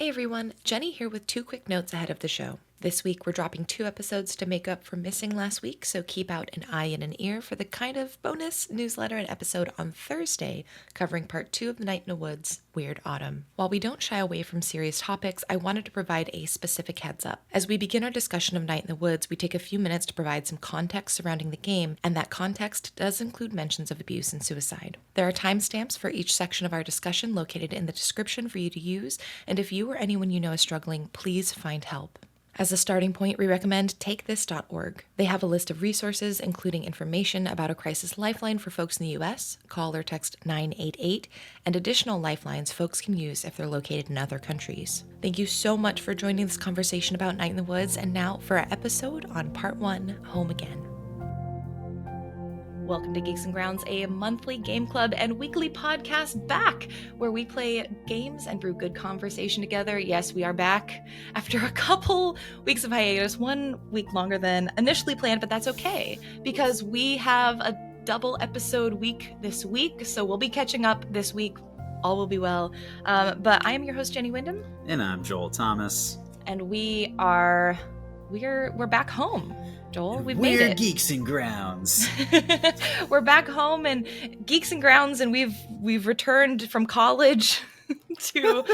Hey everyone, Jenny here with 2 quick notes ahead of the show. This week we're dropping 2 episodes to make up for missing last week, so keep out an eye and an ear for the kind of bonus newsletter and episode on Thursday covering part 2 of The Night in the Woods, Weird Autumn. While we don't shy away from serious topics, I wanted to provide a specific heads up. As we begin our discussion of Night in the Woods, we take a few minutes to provide some context surrounding the game, and that context does include mentions of abuse and suicide. There are timestamps for each section of our discussion located in the description for you to use, and if you or anyone you know is struggling, please find help. As a starting point, we recommend takethis.org. They have a list of resources, including information about a crisis lifeline for folks in the U.S., call or text 988, and additional lifelines folks can use if they're located in other countries. Thank you so much for joining this conversation about Night in the Woods, and now for our episode on Part 1, Home Again. Welcome to Geeks and Grounds, a monthly game club and weekly podcast back, where we play games and brew good conversation together. Yes, we are back after a couple weeks of hiatus, 1 week longer than initially planned, but that's okay, because we have a double episode week this week, so we'll be catching up this week. All will be well. But I am your host, Jenny Wyndham. And I'm Joel Thomas. And we're back home. Joel, we've made it. We're Geeks and Grounds. We're back home and Geeks and Grounds, and we've returned from college to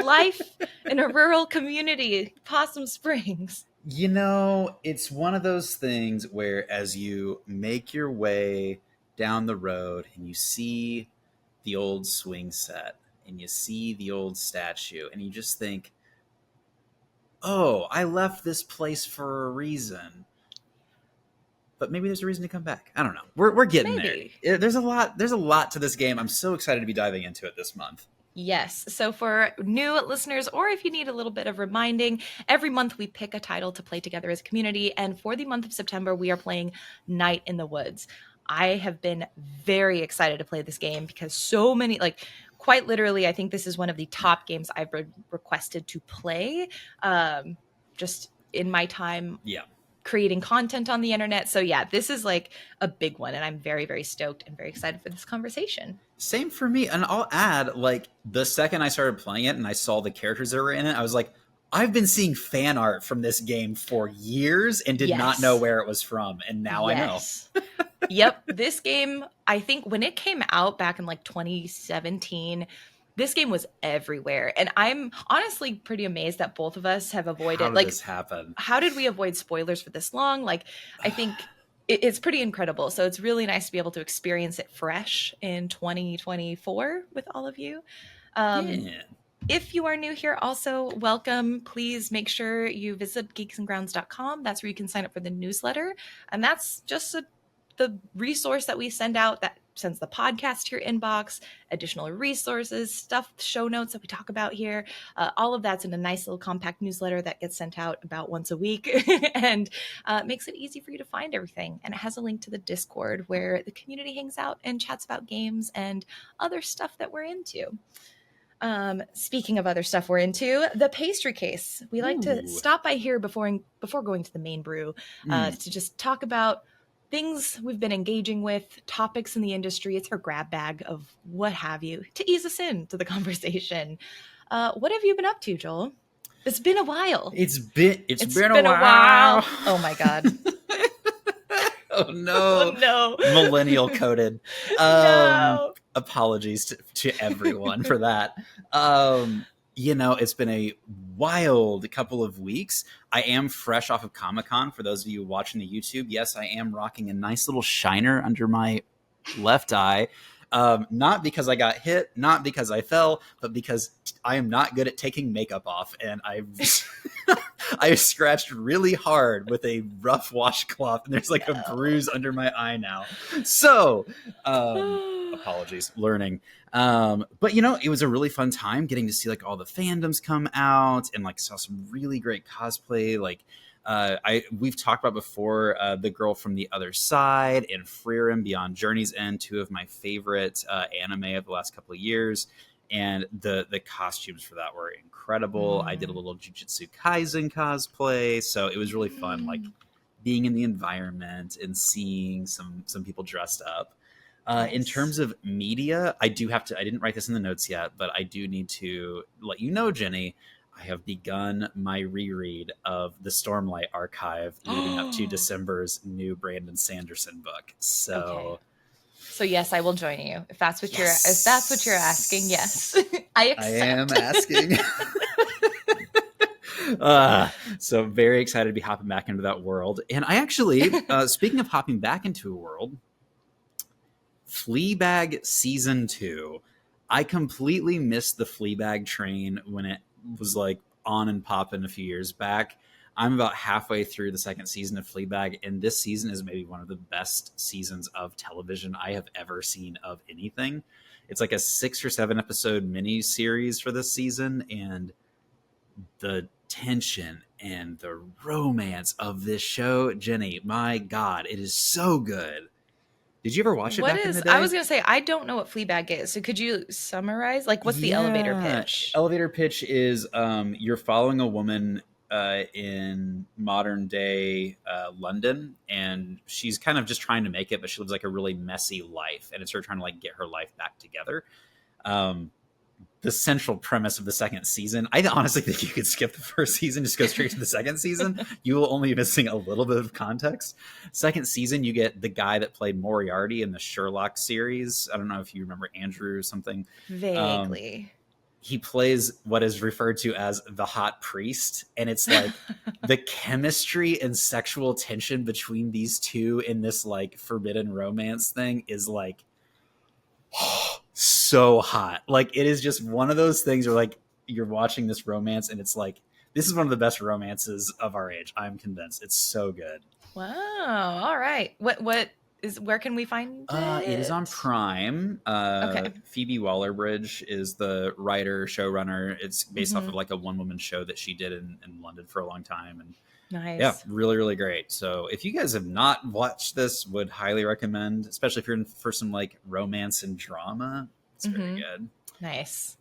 life in a rural community, Possum Springs. You know, it's one of those things where as you make your way down the road and you see the old swing set and you see the old statue and you just think, oh, I left this place for a reason. But maybe there's a reason to come back. I don't know. We're getting there. There's a lot to this game. I'm so excited to be diving into it this month. Yes. So for new listeners, or if you need a little bit of reminding, every month we pick a title to play together as a community. And for the month of September, we are playing Night in the Woods. I have been very excited to play this game because so many, quite literally, I think this is one of the top games I've requested to play just in my time. Yeah. Creating content on the internet. So yeah, this is like a big one, and I'm very, very stoked and very excited for this conversation. Same for me. And I'll add, the second I started playing it and I saw the characters that were in it, I was like, I've been seeing fan art from this game for years and did not know where it was from. And now I know. Yep. This game, I think when it came out back in 2017, this game was everywhere. And I'm honestly pretty amazed that both of us have avoided. How did this happen? How did we avoid spoilers for this long? I think it's pretty incredible. So it's really nice to be able to experience it fresh in 2024 with all of you. If you are new here, also welcome. Please make sure you visit geeksandgrounds.com. That's where you can sign up for the newsletter. And that's just the resource that we send out that sends the podcast to your inbox, additional resources, stuff, show notes that we talk about here. All of that's in a nice little compact newsletter that gets sent out about once a week and makes it easy for you to find everything. And it has a link to the Discord where the community hangs out and chats about games and other stuff that we're into. Speaking of other stuff we're into, the Pastry Case. We like to stop by here before going to the main brew to just talk about things we've been engaging with, topics in the industry. It's our grab bag of what have you to ease us into the conversation. What have you been up to, Joel? It's been a while. It's been a while. Oh my God. Oh no. Oh, no. Millennial coded. No. Apologies to everyone for that. It's been a wild couple of weeks. I am fresh off of Comic-Con. For those of you watching the YouTube, yes, I am rocking a nice little shiner under my left eye. Not because I got hit, not because I fell, but because I am not good at taking makeup off. And I've scratched really hard with a rough washcloth, and there's a bruise under my eye now. So, apologies, learning. But it was a really fun time getting to see all the fandoms come out and saw some really great cosplay. We've talked about before The Girl from the Other Side and Frieren Beyond Journey's End, 2 of my favorite anime of the last couple of years. And the costumes for that were incredible. I did a little Jujutsu Kaisen cosplay, so it was really fun, being in the environment and seeing some people dressed up. Nice. In terms of media, I didn't write this in the notes yet, but I do need to let you know, Jenny, I have begun my reread of the Stormlight Archive leading up to December's new Brandon Sanderson book. So, Okay. So yes, I will join you if that's what yes, if that's what you're asking. Yes, I I accept. am asking. So very excited to be hopping back into that world. And I actually, speaking of hopping back into a world, Fleabag season 2. I completely missed the Fleabag train when it was like on and popping a few years back. I'm about halfway through the second season of Fleabag, and this season is maybe one of the best seasons of television I have ever seen of anything. It's like a 6 or 7 episode mini series for this season, and the tension and the romance of this show, Jenny, my God, it is so good. Did you ever watch it What back in is? the I day? was gonna say I don't know what Fleabag is. So could you summarize? Like, what's the elevator Yeah. pitch? Elevator pitch is you're following a woman in modern day London, and she's kind of just trying to make it, but she lives like a really messy life, and it's her trying to like get her life back together. Um, the central premise of the second season, I honestly think you could skip the first season, just go straight to the second season. You will only be missing a little bit of context. Second season, you get the guy that played Moriarty in the Sherlock series. I don't know if you remember Andrew or something. Vaguely. He plays what is referred to as the hot priest, and it's like the chemistry and sexual tension between these two in this like forbidden romance thing is like so hot. Like it is just one of those things where like you're watching this romance and it's like this is one of the best romances of our age. I'm convinced. It's so good. Wow. All right. What is? Where can we find It is on it? Prime. Okay. Phoebe Waller-Bridge is the writer, showrunner. It's based off Mm-hmm. of like a one-woman show that she did in London for a long time. And yeah, Nice. really, really great. So if you guys have not watched this, would highly recommend, especially if you're in for some like romance and drama. It's very Mm-hmm. good. Nice.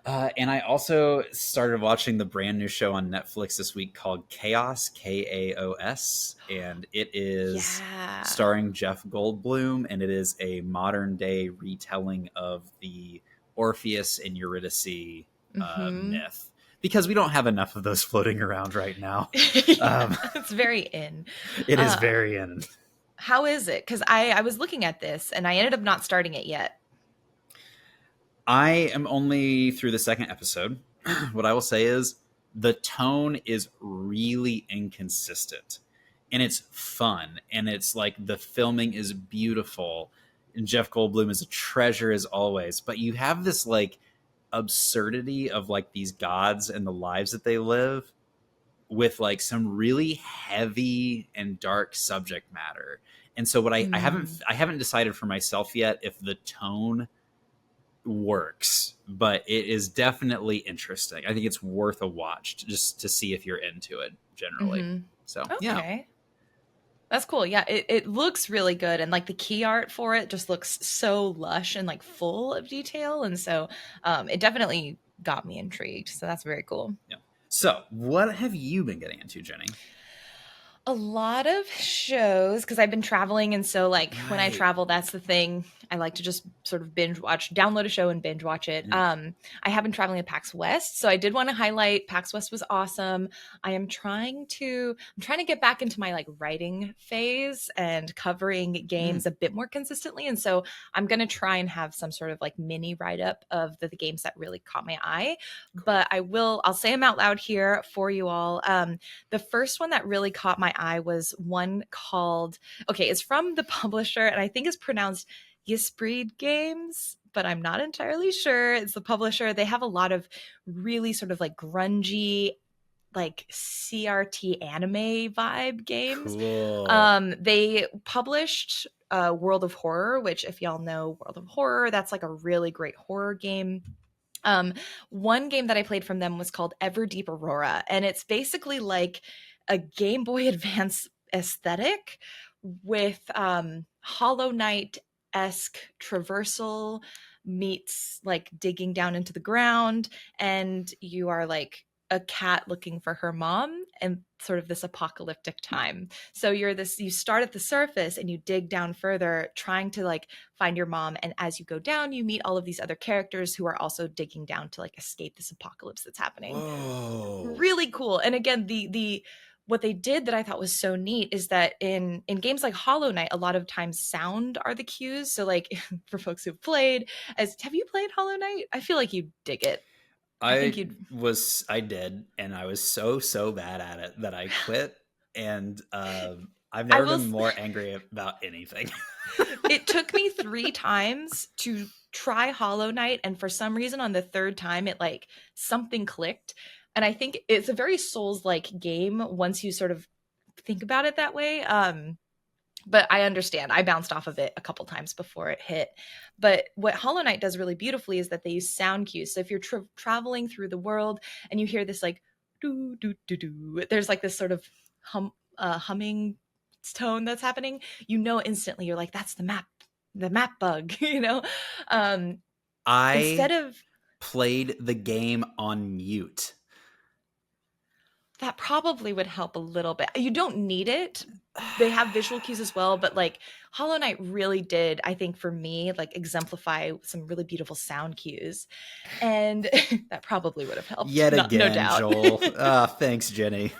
And I also started watching the brand new show on Netflix this week called Chaos, Kaos, and it is Yeah. starring Jeff Goldblum, and it is a modern day retelling of the Orpheus and Eurydice myth. Because we don't have enough of those floating around right now. Yeah, it's very in. It is very in. How is it? Because I was looking at this and I ended up not starting it yet. I am only through the second episode. What I will say is the tone is really inconsistent and it's fun. And it's like the filming is beautiful. And Jeff Goldblum is a treasure as always. But you have this like absurdity of like these gods and the lives that they live with like some really heavy and dark subject matter. And so what I haven't decided for myself yet if the tone works, but it is definitely interesting. I think it's worth a watch just to see if you're into it generally. So Okay. yeah. That's cool. Yeah, it looks really good. And like the key art for it just looks so lush and like full of detail. And so it definitely got me intrigued. So that's very cool. Yeah. So what have you been getting into, Jenny? A lot of shows because I've been traveling. And so like when I travel, that's the thing. I like to just sort of binge watch, download a show and binge watch it. I have been traveling to PAX West. So I did want to highlight PAX West was awesome. I'm trying to get back into my like writing phase and covering games a bit more consistently. And so I'm going to try and have some sort of like mini write-up of the games that really caught my eye. But I'll say them out loud here for you all. The first one that really caught my eye was one called, it's from the publisher and I think it's pronounced Ysbreed Games, but I'm not entirely sure. It's the publisher. They have a lot of really sort of like grungy, like CRT anime vibe games. Cool. They published World of Horror, which if y'all know World of Horror, that's like a really great horror game. One game that I played from them was called Everdeep Aurora, and it's basically like a Game Boy Advance aesthetic with Hollow Knight-esque traversal meets like digging down into the ground, and you are like a cat looking for her mom, in sort of this apocalyptic time. So you start at the surface and you dig down further, trying to like find your mom. And as you go down, you meet all of these other characters who are also digging down to like escape this apocalypse that's happening. Whoa. Really cool. And again, the what they did that I thought was so neat is that in games like Hollow Knight, a lot of times sound are the cues. So like for folks who've played, have you played Hollow Knight? I feel like you'd dig it. I think I did, and I was so bad at it that I quit, and I've never been more angry about anything. It took me 3 times to try Hollow Knight, and for some reason on the 3rd time it like something clicked. And I think it's a very Souls-like game once you sort of think about it that way. But I understand. I bounced off of it a couple times before it hit. But what Hollow Knight does really beautifully is that they use sound cues. So if you're traveling through the world and you hear this like doo doo doo doo, there's like this sort of humming tone that's happening. You know instantly. You're like, that's the map bug. You know. Instead of played the game on mute. That probably would help a little bit. You don't need it. They have visual cues as well, but like Hollow Knight really did, I think for me, like exemplify some really beautiful sound cues. And that probably would have helped. Yet again, no doubt. Joel. Thanks, Jenny.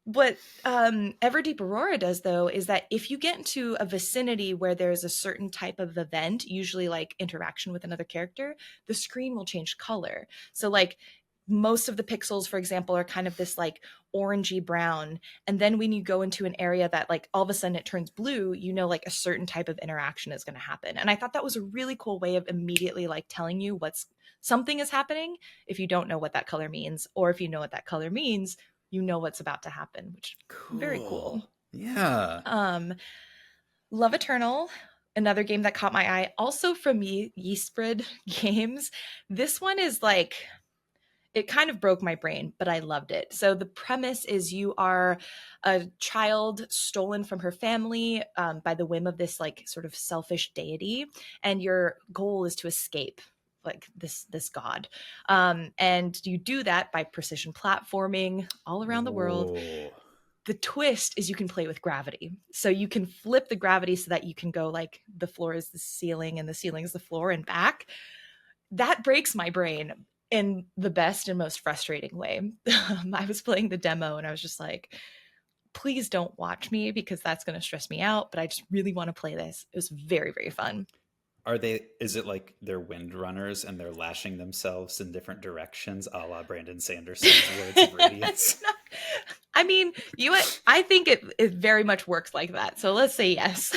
What Everdeep Aurora does, though, is that if you get into a vicinity where there's a certain type of event, usually like interaction with another character, the screen will change color. So like most of the pixels, for example, are kind of this like orangey brown. And then when you go into an area that like all of a sudden it turns blue, you know, like a certain type of interaction is going to happen. And I thought that was a really cool way of immediately like telling you something is happening if you don't know what that color means, or if you know what that color means, you know what's about to happen, which is very cool. Yeah. Love Eternal, another game that caught my eye, also from Yeastbread Games. This one is like, it kind of broke my brain, but I loved it. So the premise is you are a child stolen from her family by the whim of this like sort of selfish deity, and your goal is to escape like this god. And you do that by precision platforming all around the world. The twist is you can play with gravity. So you can flip the gravity so that you can go like the floor is the ceiling and the ceiling is the floor and back. That breaks my brain in the best and most frustrating way. I was playing the demo and I was just like, please don't watch me because that's going to stress me out, but I just really want to play this. It was very, very fun. Is it like they're wind runners and they're lashing themselves in different directions, a la Brandon Sanderson's Words of Radiance? I mean, I think it very much works like that. So let's say yes.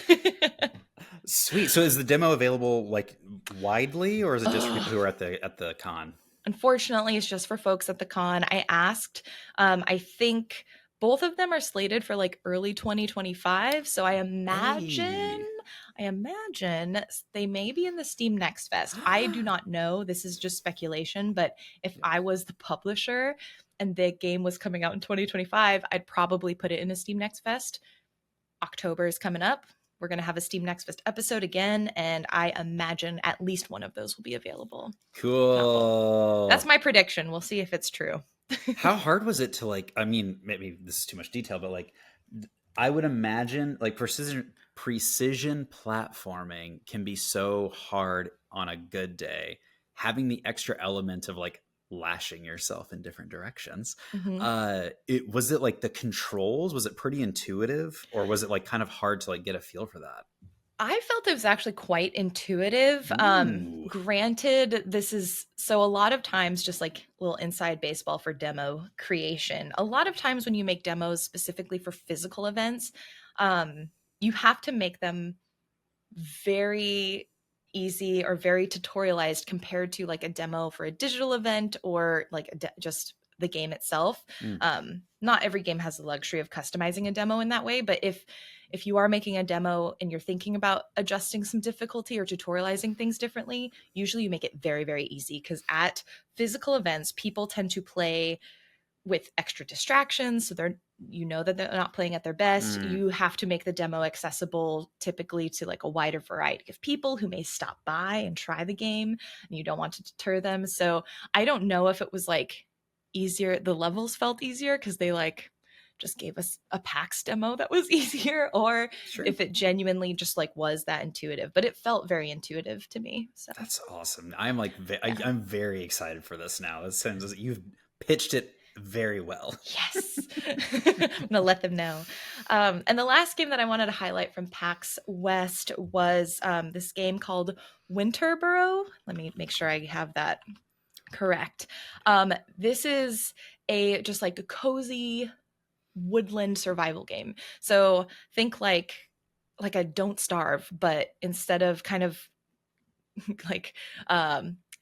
Sweet. So is the demo available like widely, or is it just for people who are at the con? Unfortunately, it's just for folks at the con. I asked. I think both of them are slated for like early 2025. So I imagine they may be in the Steam Next Fest. I do not know. This is just speculation. But if I was the publisher and the game was coming out in 2025, I'd probably put it in a Steam Next Fest. October is coming up. We're going to have a Steam Next Fest episode again, and I imagine at least one of those will be available. Cool. That's my prediction. We'll see if it's true. How hard was it to like, I mean, maybe this is too much detail, but like, I would imagine like precision platforming can be so hard on a good day. Having the extra element of like lashing yourself in different directions. Mm-hmm. Was it like the controls? Was it pretty intuitive, or was it like kind of hard to like get a feel for that? I felt it was actually quite intuitive. Granted, this is so a lot of times, just like a little inside baseball for demo creation. A lot of times when you make demos specifically for physical events, you have to make them very easy or very tutorialized compared to like a demo for a digital event or like just the game itself. Not every game has the luxury of customizing a demo in that way, but if you are making a demo and you're thinking about adjusting some difficulty or tutorializing things differently, usually you make it very, very easy, because at physical events, people tend to play with extra distractions. So that they're not playing at their best. You have to make the demo accessible typically to like a wider variety of people who may stop by and try the game, and you don't want to deter them. So I don't know if it was like easier. The levels felt easier because they like just gave us a PAX demo that was easier, or Sure. if it genuinely just like was that intuitive, but it felt very intuitive to me. So that's awesome. I'm like, I'm very excited for this now. It sounds you've pitched it very well. yes, I'm gonna let them know. And the last game that I wanted to highlight from PAX West was this game called Winterborough. Let me make sure I have that correct. This is a just like a cozy woodland survival game. So think like a Don't Starve, but instead of kind of like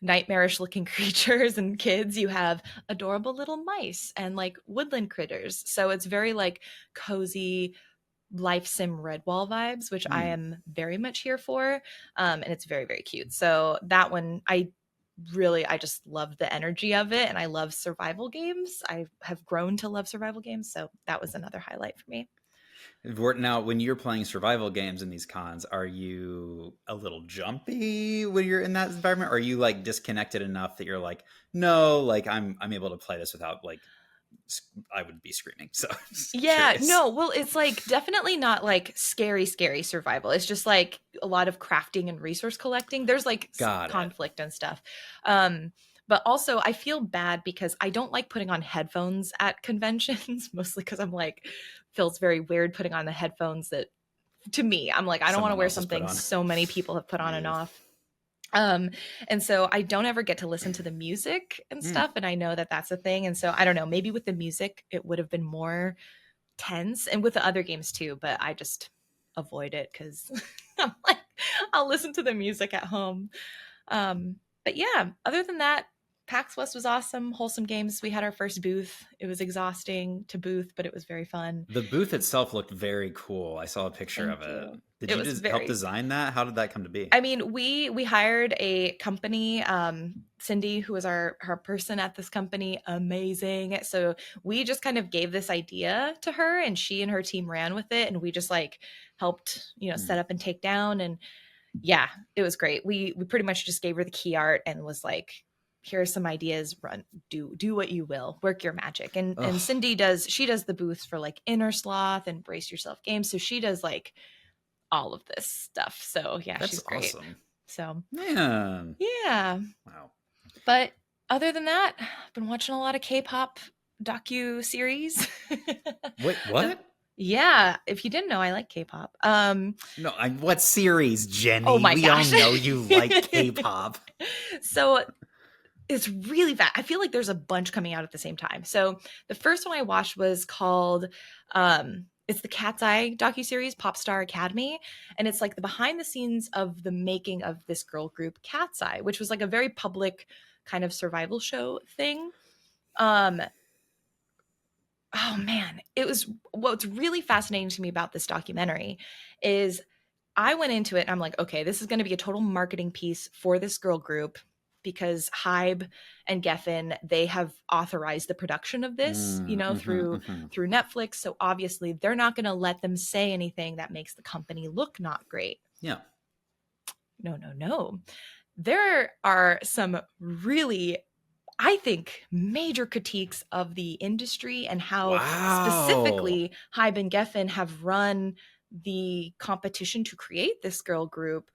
nightmarish looking creatures and kids, you have adorable little mice and like woodland critters. So it's very like cozy life sim Redwall vibes, which I am very much here for. And it's very, very cute. So that one, I just love the energy of it, and I love survival games. I have grown to love survival games, so that was another highlight for me. Now, when you're playing survival games in these cons, are you a little jumpy when you're in that environment? Or are you like disconnected enough that you're like, no, like I'm able to play this without like I would be screaming. So Yeah, curious. no, well, it's like definitely not like scary, scary survival. It's just like a lot of crafting and resource collecting. There's like Got it. conflict and stuff. But also I feel bad because I don't like putting on headphones at conventions, mostly because I'm like, feels very weird putting on the headphones that to me, I'm like, I don't want to wear something so many people have put on and off. And so I don't ever get to listen to the music and stuff, and I know that that's a thing. And so I don't know, maybe with the music it would have been more tense, and with the other games too, but I just avoid it because I'm like, I'll listen to the music at home. But yeah, other than that, PAX West was awesome. Wholesome games. We had our first booth. It was exhausting to booth, but it was very fun. The booth itself looked very cool. I saw a picture of it. Did you just help design that? How did that come to be? I mean, we hired a company, Cindy, who was our person at this company, amazing. So we just kind of gave this idea to her, and she and her team ran with it, and we just like helped, set up and take down. And yeah, it was great. We pretty much just gave her the key art and was like, here are some ideas, run, do what you will, work your magic. And Cindy does the booths for like Inner Sloth and Brace Yourself games. So she does like all of this stuff. So yeah, she's great. Awesome. So man, yeah. Wow. But other than that, I've been watching a lot of K-pop docu series. Wait, what? Yeah, if you didn't know, I like K-pop. No, what series, Jenny? Oh my gosh. We all know you like K-pop. So it's really fast. I feel like there's a bunch coming out at the same time. So the first one I watched was called it's the Cat's Eye docuseries, Pop Star Academy. And it's like the behind the scenes of the making of this girl group, Cat's Eye, which was like a very public kind of survival show thing. Oh man, what's really fascinating to me about this documentary is I went into it and I'm like, okay, this is going to be a total marketing piece for this girl group because Hybe and Geffen, they have authorized the production of this, through Netflix. So obviously they're not going to let them say anything that makes the company look not great. Yeah. No. There are some really, I think, major critiques of the industry and how specifically Hybe and Geffen have run the competition to create this girl group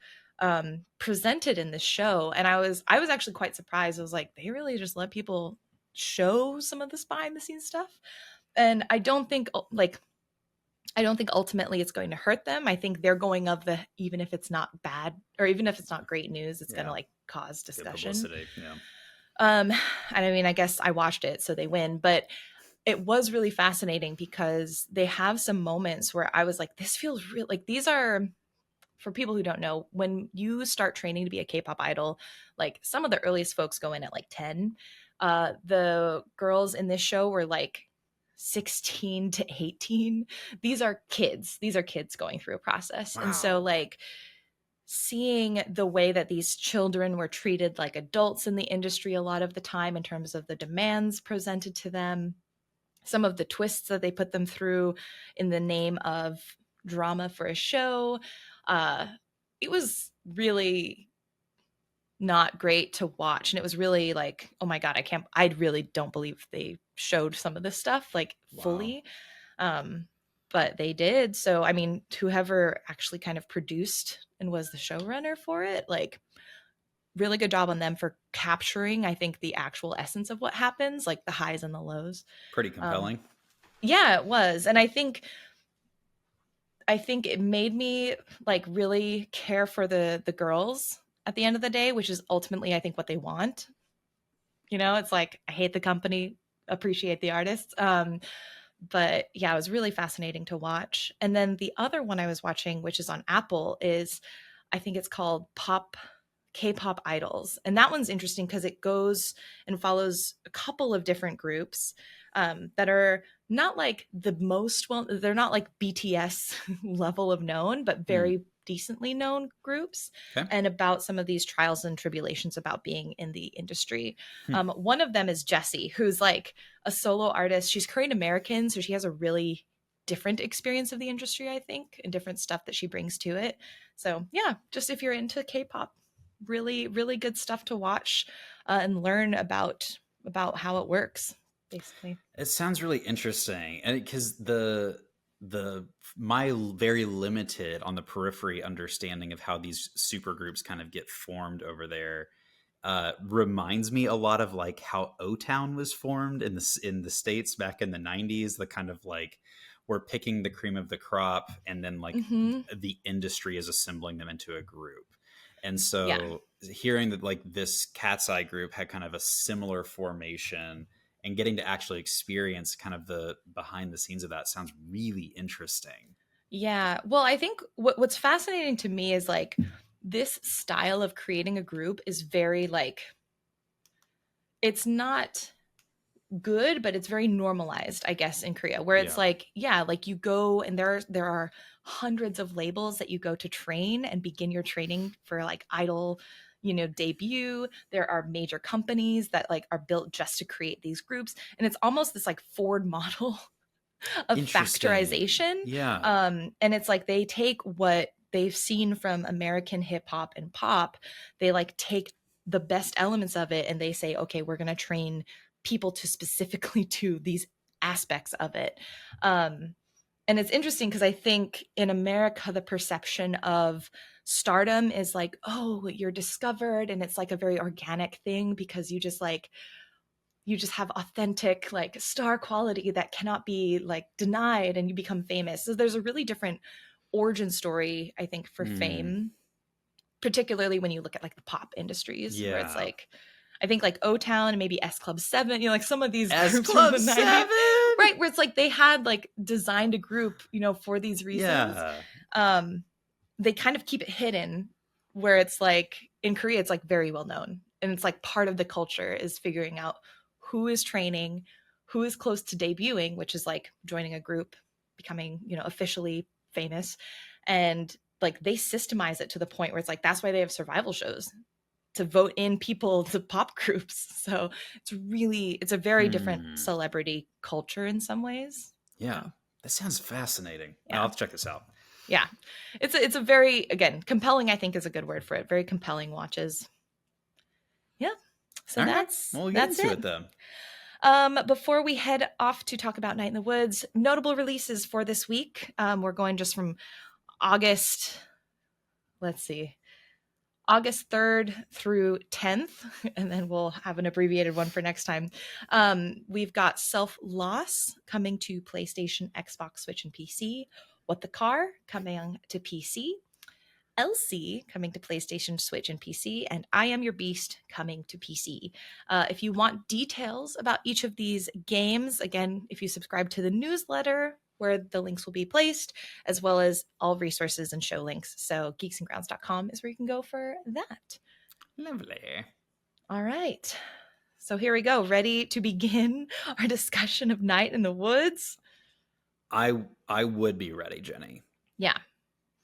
presented in this show. And I was actually quite surprised. I was like, they really just let people show some of this behind the scenes stuff. And I don't think ultimately it's going to hurt them. I think they're going of the, even if it's not bad or even if it's not great news, it's going to like cause discussion. Good publicity. Yeah. And I mean, I guess I watched it, so they win, but it was really fascinating because they have some moments where I was like, this feels real. Like these are, for people who don't know, when you start training to be a K-pop idol, like some of the earliest folks go in at like 10. The girls in this show were like 16 to 18. These are kids going through a process. Wow. And so like seeing the way that these children were treated like adults in the industry a lot of the time in terms of the demands presented to them, some of the twists that they put them through in the name of drama for a show, it was really not great to watch. And it was really like, oh my God, I really don't believe they showed some of this stuff like Wow. fully. But they did. So, I mean, whoever actually kind of produced and was the showrunner for it, like, really good job on them for capturing, I think, the actual essence of what happens, like the highs and the lows. Pretty Um, compelling. yeah, it was. And I think it made me like really care for the girls at the end of the day, which is ultimately I think what they want. It's like I hate the company, appreciate the artists. But yeah, it was really fascinating to watch. And then the other one I was watching, which is on Apple, is I think it's called K-pop Idols. And that one's interesting because it goes and follows a couple of different groups that are not like the most well, they're not like BTS level of known, but Hmm. very decently known groups, Okay. and about some of these trials and tribulations about being in the industry. Hmm. One of them is Jessie, who's like a solo artist. She's Korean American, so she has a really different experience of the industry, I think, and different stuff that she brings to it. So yeah, just if you're into K-pop, really, really good stuff to watch and learn about how it works, basically. It sounds really interesting, and because the my very limited on the periphery understanding of how these super groups kind of get formed over there reminds me a lot of like how O-Town was formed in the States back in the 90s. The kind of like we're picking the cream of the crop, and then like Mm-hmm. the industry is assembling them into a group. And Yeah. so hearing that like this Cat's Eye group had kind of a similar formation and getting to actually experience kind of the behind the scenes of that sounds really interesting. Yeah. Well, I think what's fascinating to me is like this style of creating a group is very like it's not good, but it's very normalized, I guess, in Korea, where it's Yeah. like, yeah, like you go and there are hundreds of labels that you go to train and begin your training for like idol, debut. There are major companies that like are built just to create these groups. And it's almost this like Ford model of Interesting. factorization. Yeah. And it's like they take what they've seen from American hip hop and pop, they like take the best elements of it and they say, okay, we're going to train people to specifically do these aspects of it. And it's interesting because I think in America, the perception of stardom is like, oh, you're discovered. And it's like a very organic thing because you just have authentic like star quality that cannot be like denied and you become famous. So there's a really different origin story, I think, for Mm, fame, particularly when you look at like the pop industries where it's yeah. like I think like O Town and maybe S Club 7, like some of these S groups from Club the 90s, 7. right? Where it's like they had like designed a group, for these reasons. Yeah. Um, they kind of keep it hidden where it's like in Korea, it's like very well known. And it's like part of the culture is figuring out who is training, who is close to debuting, which is like joining a group, becoming, officially famous. And like they systemize it to the point where it's like that's why they have survival shows to vote in people to pop groups. So it's a very different Hmm. celebrity culture in some ways. Yeah. So That sounds fascinating. I'll yeah. have to check this out. Yeah. It's a very, again, compelling, I think is a good word for it. Very compelling watches. Yeah. So All right. that's Well, we'll get that's into it. it then. Before we head off to talk about Night in the Woods, notable releases for this week. We're going just from August, let's see, August 3rd through 10th, and then we'll have an abbreviated one for next time. We've got Self Loss coming to PlayStation, Xbox, Switch, and PC. What the Car coming to PC. Elsie coming to PlayStation, Switch, and PC, and I Am Your Beast coming to PC. If you want details about each of these games, again, if you subscribe to the newsletter, where the links will be placed, as well as all resources and show links. So geeksandgrounds.com is where you can go for that. Lovely. All right. So here we go. Ready to begin our discussion of Night in the Woods? I would be ready, Jenny, Yeah.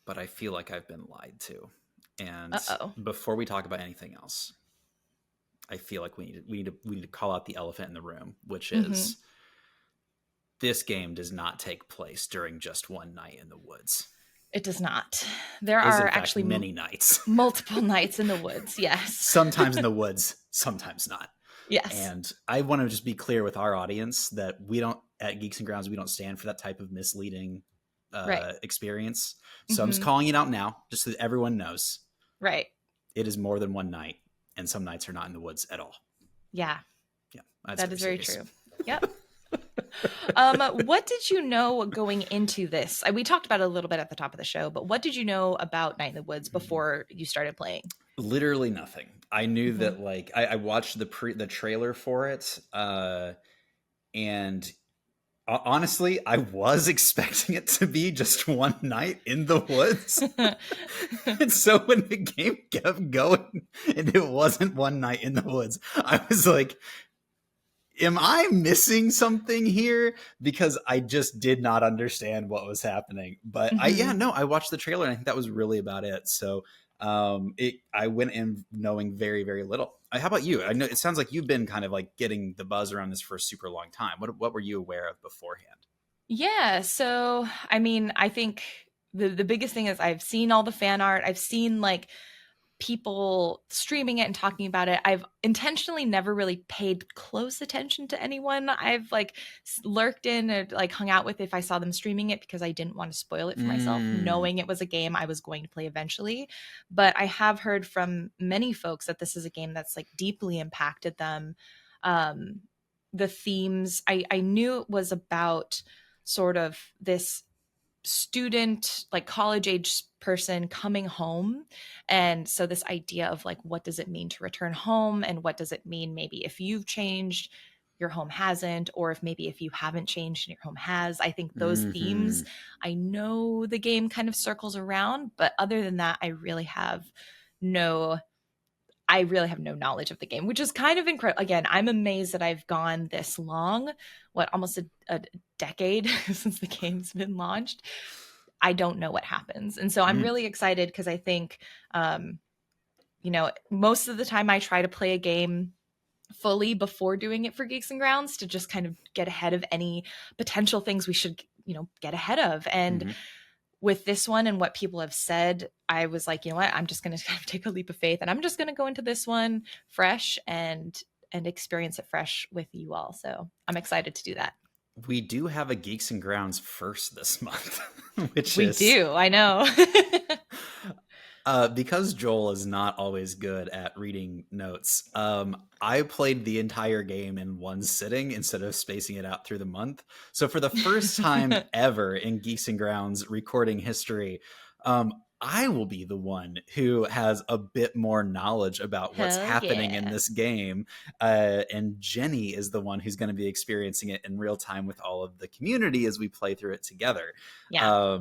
but I feel like I've been lied to. And Uh-oh. before we talk about anything else, I feel like we need to call out the elephant in the room, which Mm-hmm. is this game does not take place during just one night in the woods. It does not. There Is are in fact actually many nights. multiple nights in the woods. Yes. Sometimes in the woods, sometimes not. Yes. And I want to just be clear with our audience that we don't, at Geeks and Grounds, we don't stand for that type of misleading Right. experience. So I'm just calling it out now, just so that everyone knows. Right. It is more than one night, and some nights are not in the woods at all. Yeah. Yeah, that is very serious. true. Yep. What did you know going into this? We talked about it a little bit at the top of the show, but what did you know about Night in the Woods before you started playing? Literally nothing. I knew that, like, I watched the trailer for it, and honestly, I was expecting it to be just one night in the woods. And so when the game kept going and it wasn't one night in the woods, I was like, am I missing something here? Because I just did not understand what was happening. But I watched the trailer and I think that was really about it. So I went in knowing very, very little. How about you? I know it sounds like you've been kind of like getting the buzz around this for a super long time. What were you aware of beforehand? Yeah. So, I mean, I think the biggest thing is I've seen all the fan art. I've seen like people streaming it and talking about it. I've intentionally never really paid close attention to anyone I've like lurked in or like hung out with if I saw them streaming it, because I didn't want to spoil it for myself, knowing it was a game I was going to play eventually. But I have heard from many folks that this is a game that's like deeply impacted them. The themes, I knew it was about sort of this student, like college age person coming home. And so this idea of like, what does it mean to return home? And what does it mean maybe if you've changed, your home hasn't, or if maybe if you haven't changed and your home has. I think those themes, I know the game kind of circles around, but other than that, I really have no knowledge of the game, which is kind of incredible. Again, I'm amazed that I've gone this long, almost a decade since the game's been launched. I don't know what happens. And so I'm really excited because I think, most of the time I try to play a game fully before doing it for Geeks and Grounds to just kind of get ahead of any potential things we should, get ahead of. And with this one and what people have said, I was like, you know what, I'm just going to kind of take a leap of faith and I'm just going to go into this one fresh and experience it fresh with you all. So I'm excited to do that. We do have a Geeks and Grounds first this month, we do. I know. Because Joel is not always good at reading notes, I played the entire game in one sitting instead of spacing it out through the month. So for the first time ever in Geeks and Grounds recording history, I will be the one who has a bit more knowledge about what's happening in this game. And Jenny is the one who's going to be experiencing it in real time with all of the community as we play through it together. Yeah.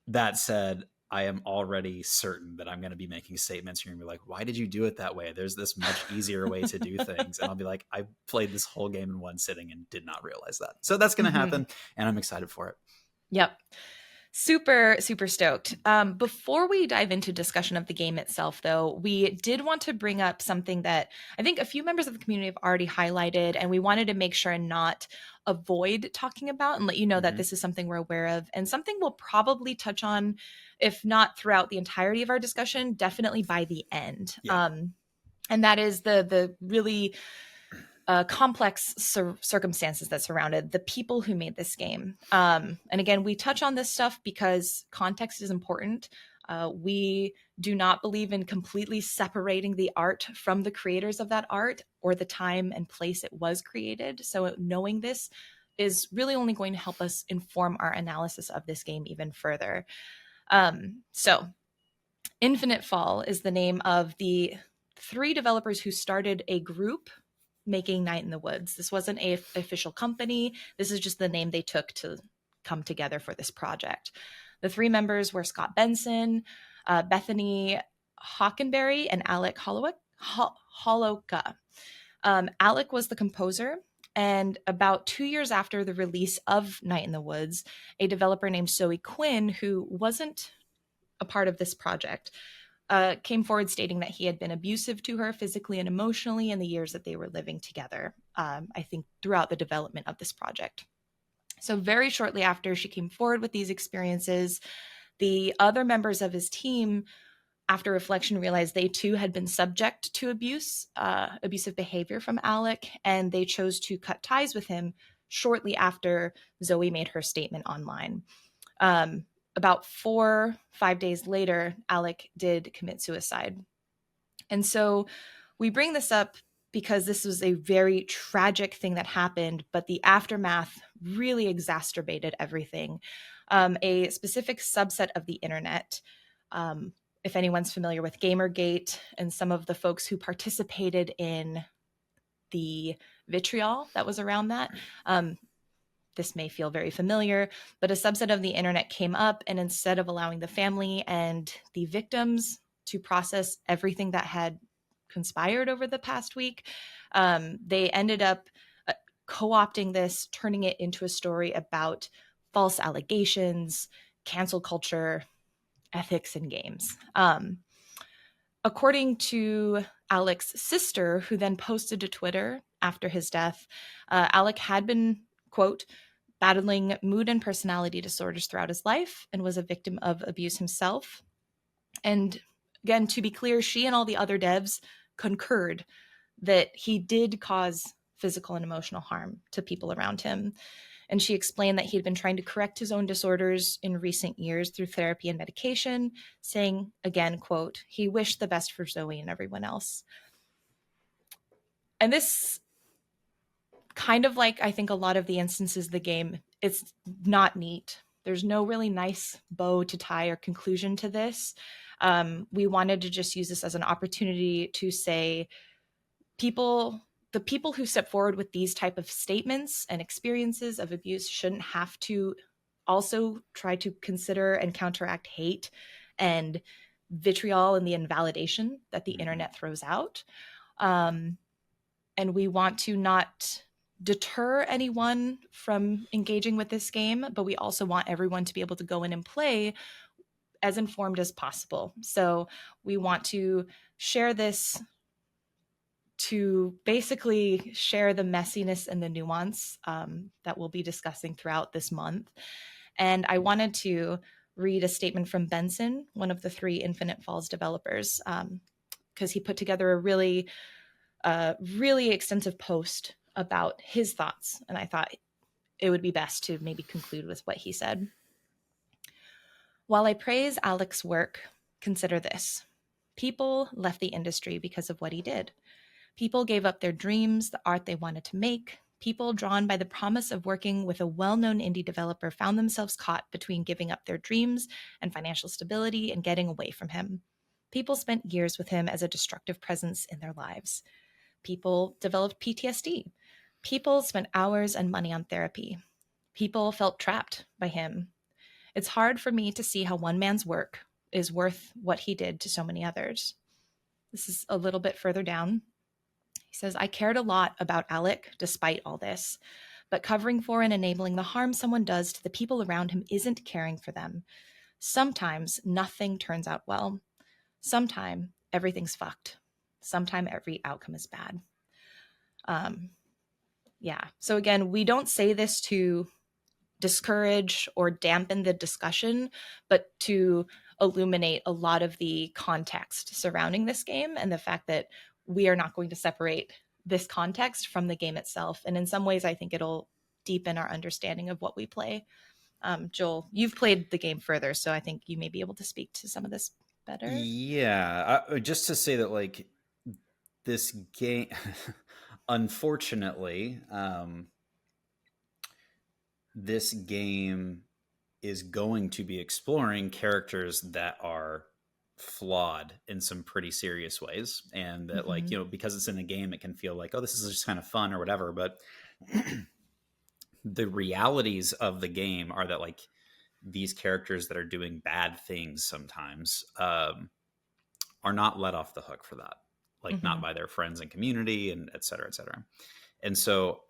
That said, I am already certain that I'm going to be making statements. You're going to be like, why did you do it that way? There's this much easier way to do things. And I'll be like, I played this whole game in one sitting and did not realize that. So that's going to happen. And I'm excited for it. Yep. Super, super stoked. Before we dive into discussion of the game itself, though, we did want to bring up something that I think a few members of the community have already highlighted, and we wanted to make sure and not avoid talking about and let you know that this is something we're aware of and something we'll probably touch on, if not throughout the entirety of our discussion, definitely by the end. Yeah. And that is the really complex circumstances that surrounded the people who made this game. And again, we touch on this stuff because context is important. We do not believe in completely separating the art from the creators of that art or the time and place it was created. So knowing this is really only going to help us inform our analysis of this game even further. So Infinite Fall is the name of the 3 developers who started a group making Night in the Woods. This wasn't an official company. This is just the name they took to come together for this project. The 3 members were Scott Benson, Bethany Hockenberry, and Alec Holowka. Alec was the composer, and about 2 years after the release of Night in the Woods, a developer named Zoe Quinn, who wasn't a part of this project, came forward stating that he had been abusive to her physically and emotionally in the years that they were living together, I think throughout the development of this project. So very shortly after she came forward with these experiences, The other members of his team, after reflection, realized they too had been subject to abusive behavior from Alec, and they chose to cut ties with him shortly after Zoe made her statement online. About 4-5 days later, Alec did commit suicide. And so we bring this up because this was a very tragic thing that happened, but the aftermath really exacerbated everything. A specific subset of the internet, if anyone's familiar with Gamergate and some of the folks who participated in the vitriol that was around that, this may feel very familiar, but a subset of the internet came up, and instead of allowing the family and the victims to process everything that had conspired over the past week, they ended up co-opting this, turning it into a story about false allegations, cancel culture, ethics in games. According to Alec's sister, who then posted to Twitter after his death, Alec had been, quote, battling mood and personality disorders throughout his life and was a victim of abuse himself. And again, to be clear, she and all the other devs concurred that he did cause physical and emotional harm to people around him. And she explained that he had been trying to correct his own disorders in recent years through therapy and medication, saying, again, quote, he wished the best for Zoe and everyone else. And this, kind of like I think a lot of the instances of the game, it's not neat. There's no really nice bow to tie or conclusion to this. We wanted to just use this as an opportunity to say the people who step forward with these type of statements and experiences of abuse shouldn't have to also try to consider and counteract hate and vitriol and the invalidation that the internet throws out. And we want to not deter anyone from engaging with this game, but we also want everyone to be able to go in and play as informed as possible. So we want to share this to basically share the messiness and the nuance that we'll be discussing throughout this month. And I wanted to read a statement from Benson, one of the 3 Infinite Falls developers, because he put together a really extensive post about his thoughts. And I thought it would be best to maybe conclude with what he said. While I praise Alec's work, consider this. People left the industry because of what he did. People gave up their dreams, the art they wanted to make. People drawn by the promise of working with a well-known indie developer found themselves caught between giving up their dreams and financial stability and getting away from him. People spent years with him as a destructive presence in their lives. People developed PTSD. People spent hours and money on therapy. People felt trapped by him. It's hard for me to see how one man's work is worth what he did to so many others. This is a little bit further down. He says, I cared a lot about Alec despite all this, but covering for and enabling the harm someone does to the people around him isn't caring for them. Sometimes nothing turns out well. Sometimes everything's fucked. Sometimes every outcome is bad. So again, we don't say this to discourage or dampen the discussion, but to illuminate a lot of the context surrounding this game and the fact that we are not going to separate this context from the game itself. And in some ways, I think it'll deepen our understanding of what we play. Joel, you've played the game further, so I think you may be able to speak to some of this better. Yeah, just to say that, like, this game, unfortunately, this game is going to be exploring characters that are flawed in some pretty serious ways, and that, like, you know, because it's in a game, it can feel like, oh, this is just kind of fun or whatever, but the realities of the game are that, like, these characters that are doing bad things sometimes are not let off the hook for that, like, not by their friends and community, and et cetera, et cetera. And so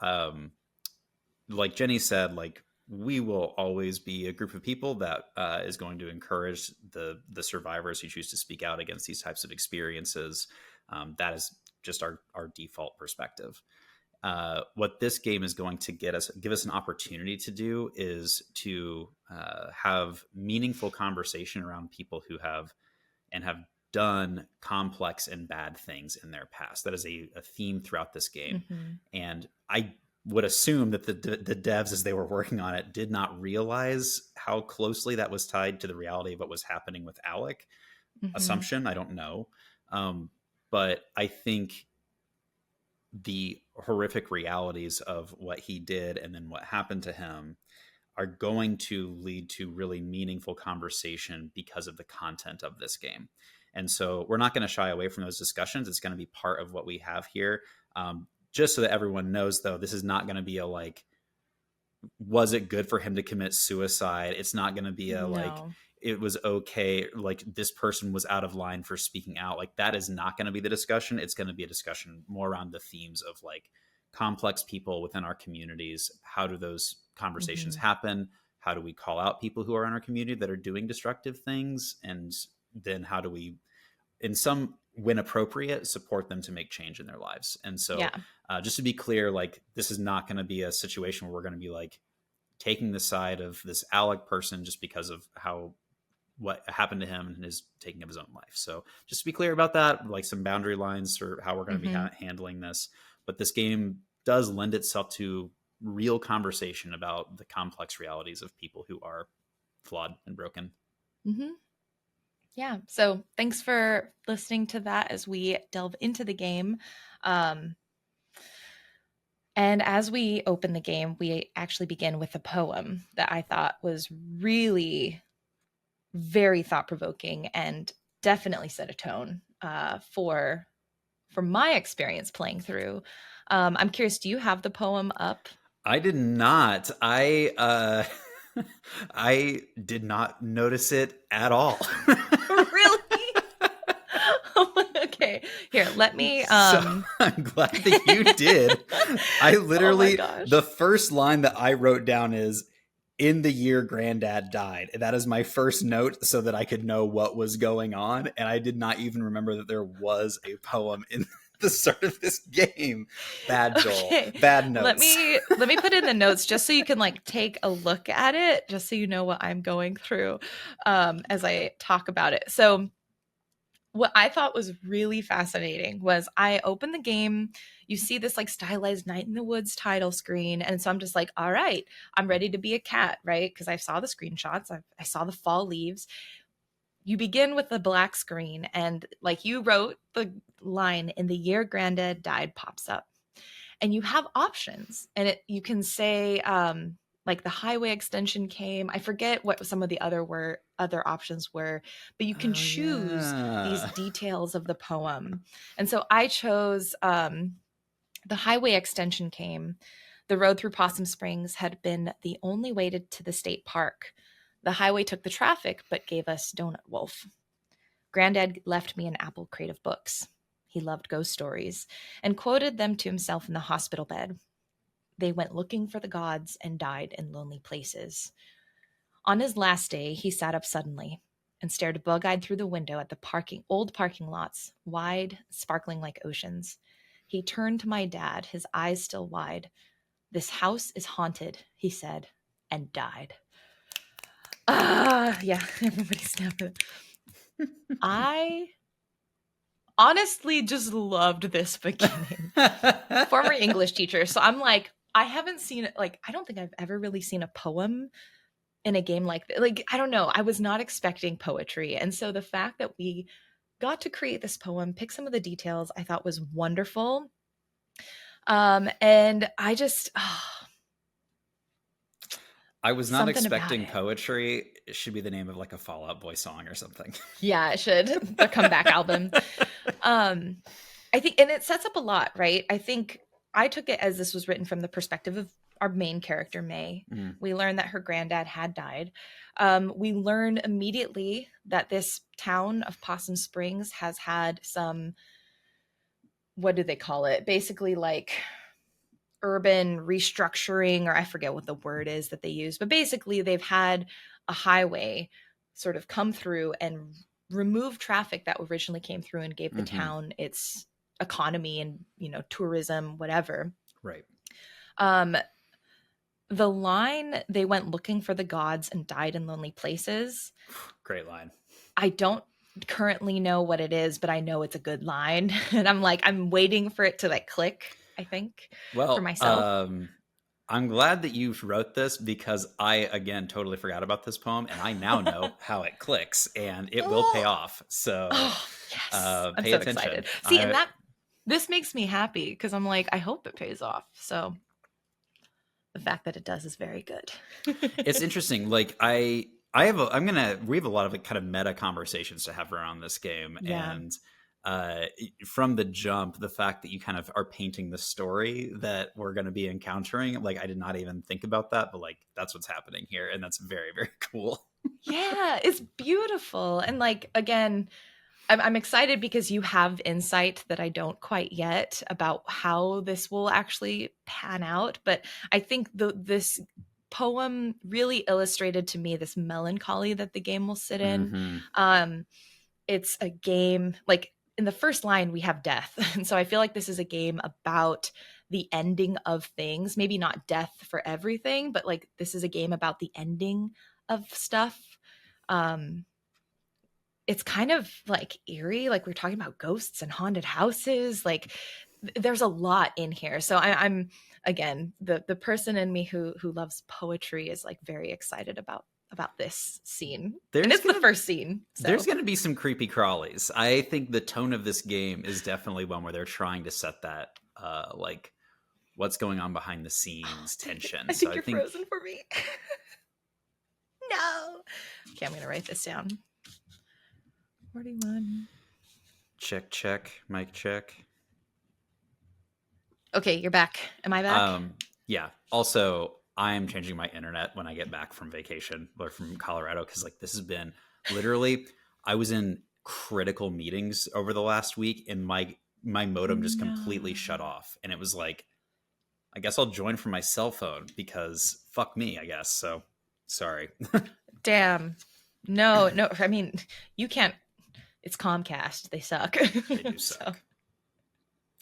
like Jenny said, like, we will always be a group of people that is going to encourage the survivors who choose to speak out against these types of experiences. That is just our default perspective. what this game is going to give us an opportunity to do is to have meaningful conversation around people who have done complex and bad things in their past. That is a theme throughout this game. Mm-hmm. And I would assume that the devs, as they were working on it, did not realize how closely that was tied to the reality of what was happening with Alec. Mm-hmm. Assumption, I don't know. But I think the horrific realities of what he did and then what happened to him are going to lead to really meaningful conversation because of the content of this game. And so we're not going to shy away from those discussions. It's going to be part of what we have here. Just so that everyone knows, though, this is not going to be a like, was it good for him to commit suicide? It's not going to be a like, it was okay, like this person was out of line for speaking out. Like that is not going to be the discussion. It's going to be a discussion more around the themes of like complex people within our communities. How do those conversations happen? How do we call out people who are in our community that are doing destructive things? And then how do we, in some, when appropriate, support them to make change in their lives? And so just to be clear, like this is not going to be a situation where we're going to be like taking the side of this Alec person just because of what happened to him and his taking of his own life. So just to be clear about that, like some boundary lines for how we're going to be handling this. But this game does lend itself to real conversation about the complex realities of people who are flawed and broken. Mm-hmm. Yeah. So thanks for listening to that as we delve into the game. And as we open the game, we actually begin with a poem that I thought was really very thought-provoking and definitely set a tone for my experience playing through. I'm curious, do you have the poem up? I did not. I did not notice it at all. Really? Okay, here, let me So, I'm glad that you did. I literally, the first line that I wrote down is, in the year Granddad died. That is my first note so that I could know what was going on. And I did not even remember that there was a poem in the start of this game. Bad, Joel. Okay. Bad notes. Let me put in the notes just so you can like take a look at it, just so you know what I'm going through as I talk about it. So what I thought was really fascinating was I opened the game, you see this like stylized Night in the Woods title screen. And so I'm just like, all right, I'm ready to be a cat, right? Because I saw the screenshots, I saw the fall leaves. You begin with the black screen and like you wrote the line, in the year Granddad died pops up. And you have options and you can say, like the highway extension came. I forget what some of the other options were, but you can choose these details of the poem. And so I chose the highway extension came. The road through Possum Springs had been the only way to the state park. The highway took the traffic, but gave us Donut Wolf. Granddad left me an apple crate of books. He loved ghost stories and quoted them to himself in the hospital bed. They went looking for the gods and died in lonely places. On his last day, he sat up suddenly and stared bug-eyed through the window at the old parking lots, wide, sparkling like oceans. He turned to my dad, his eyes still wide. This house is haunted, he said, and died. Yeah, everybody snap it. I honestly just loved this beginning. Former English teacher. So I'm like, I haven't seen it. Like, I don't think I've ever really seen a poem in a game like that. Like, I don't know. I was not expecting poetry. And so the fact that we got to create this poem, pick some of the details, I thought was wonderful. And I just, I was not expecting poetry. It should be the name of like a Fall Out Boy song or something. Yeah, it should. The comeback album. I think, and it sets up a lot, right? I think I took it as this was written from the perspective of our main character, May. We learned that her granddad had died. We learn immediately that this town of Possum Springs has had some, what do they call it? Basically like urban restructuring, or I forget what the word is that they use, but basically they've had a highway sort of come through and remove traffic that originally came through and gave the town its economy and, you know, tourism, whatever. Right. Um, the line, "They went looking for the gods and died in lonely places." Great line. I don't currently know what it is, but I know it's a good line. And I'm waiting for it to like click, I think, for Well, myself. I'm glad that you wrote this because I, again, totally forgot about this poem and I now know how it clicks and it will pay off. So Oh, yes. I'm pay so attention. excited. See, and this makes me happy because I'm like, I hope it pays off. So the fact that it does is very good. It's interesting. Like we have a lot of like kind of meta conversations to have around this game. Yeah. And from the jump, the fact that you kind of are painting the story that we're going to be encountering, like I did not even think about that, but like that's what's happening here. And that's very, very cool. Yeah, it's beautiful. And like, again, I'm excited because you have insight that I don't quite yet about how this will actually pan out. But I think this poem really illustrated to me this melancholy that the game will sit in. Mm-hmm. It's a game, like in the first line, we have death. And so I feel like this is a game about the ending of things, maybe not death for everything, but like this is a game about the ending of stuff. Um, it's kind of like eerie, like we're talking about ghosts and haunted houses. Like there's a lot in here. So I'm again, the person in me who loves poetry is like very excited about this scene. And it's the first scene. So. There's going to be some creepy crawlies. I think the tone of this game is definitely one where they're trying to set that like what's going on behind the scenes tension. I think you're frozen for me. No. Okay, I'm going to write this down. 41. Check. Mic check. Okay, you're back. Am I back? Yeah. Also, I'm changing my internet when I get back from vacation or from Colorado because like this has been literally, I was in critical meetings over the last week and my modem just completely shut off. And it was like, I guess I'll join from my cell phone because fuck me, I guess. So sorry. Damn. No. I mean, you can't. It's Comcast. They suck. They do suck. So,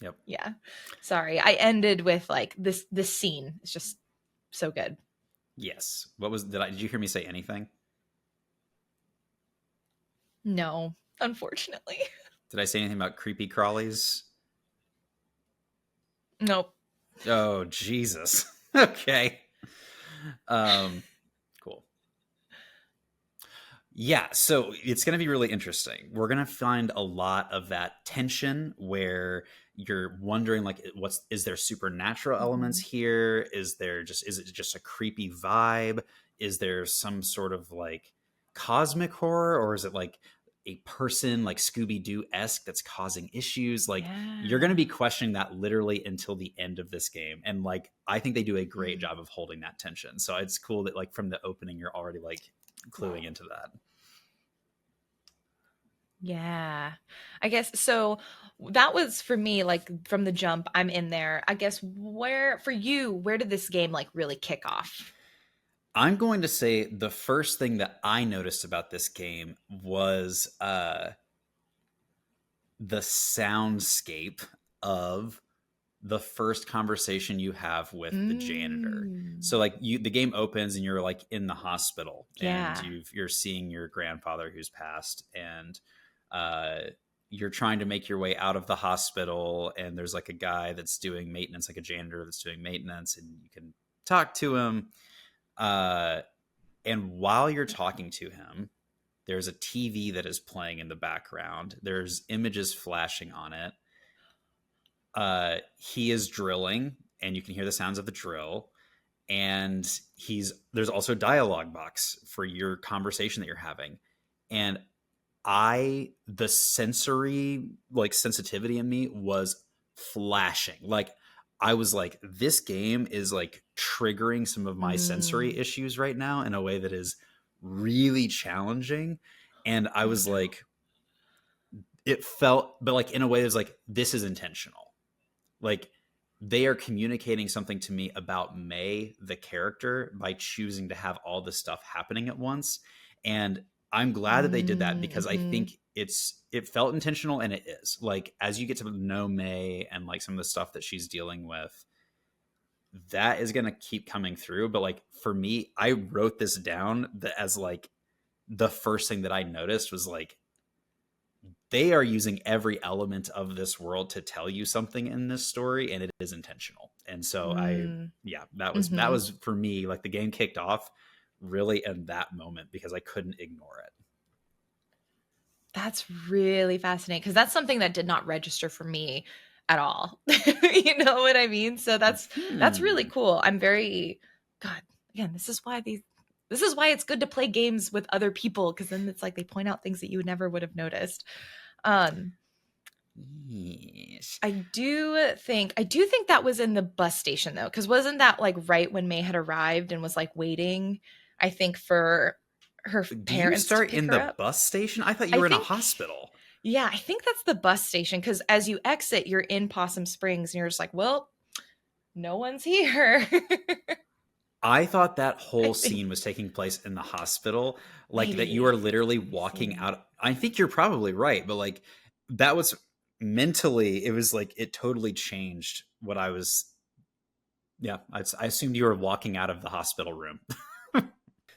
yep. Yeah. Sorry. I ended with like this scene. It's just so good. Yes. Did you hear me say anything? No, unfortunately. Did I say anything about creepy crawlies? Nope. Oh, Jesus. Okay. Cool. Yeah, so it's going to be really interesting. We're going to find a lot of that tension where you're wondering like is there supernatural elements here? Is it just a creepy vibe? Is there some sort of like cosmic horror, or is it like a person like Scooby-Doo-esque that's causing issues? Like you're going to be questioning that literally until the end of this game. And like I think they do a great job of holding that tension. So it's cool that like from the opening you're already like cluing into that. Yeah, I guess so. That was for me, like from the jump, I'm in there. I guess where did this game like really kick off? I'm going to say the first thing that I noticed about this game was the soundscape of the first conversation you have with the janitor. So like the game opens and you're like in the hospital and you're seeing your grandfather who's passed, and you're trying to make your way out of the hospital, and there's like a guy that's doing maintenance, like a janitor that's doing maintenance, and you can talk to him. And while you're talking to him, there's a TV that is playing in the background. There's images flashing on it. He is drilling, and you can hear the sounds of the drill. And there's also a dialogue box for your conversation that you're having. And the sensory like sensitivity in me was flashing. Like I was like, this game is like triggering some of my sensory issues right now in a way that is really challenging. And I was like, it felt, but like in a way that was like, this is intentional. Like they are communicating something to me about May, the character, by choosing to have all this stuff happening at once. And I'm glad that they did that because I think it felt intentional, and it is. Like as you get to know May and like some of the stuff that she's dealing with, that is going to keep coming through. But like for me, I wrote this down as like the first thing that I noticed was like, they are using every element of this world to tell you something in this story, and it is intentional. And so that was for me, like the game kicked off really in that moment because I couldn't ignore it. That's really fascinating because that's something that did not register for me at all. You know what I mean? So that's really cool. I'm very God, again, this is why it's good to play games with other people, because then it's like they point out things that you never would have noticed. Yes. I do think that was in the bus station though, because wasn't that like right when May had arrived and was like waiting, I think, for her parents to pick in her the up? bus station? I thought you were in a hospital. Yeah, I think that's the bus station, because as you exit, you're in Possum Springs and you're just like, well, no one's here. I thought that whole scene was taking place in the hospital, like that you are literally walking out. I think you're probably right, but like that was mentally, it was like it totally changed what I was. Yeah, I assumed you were walking out of the hospital room.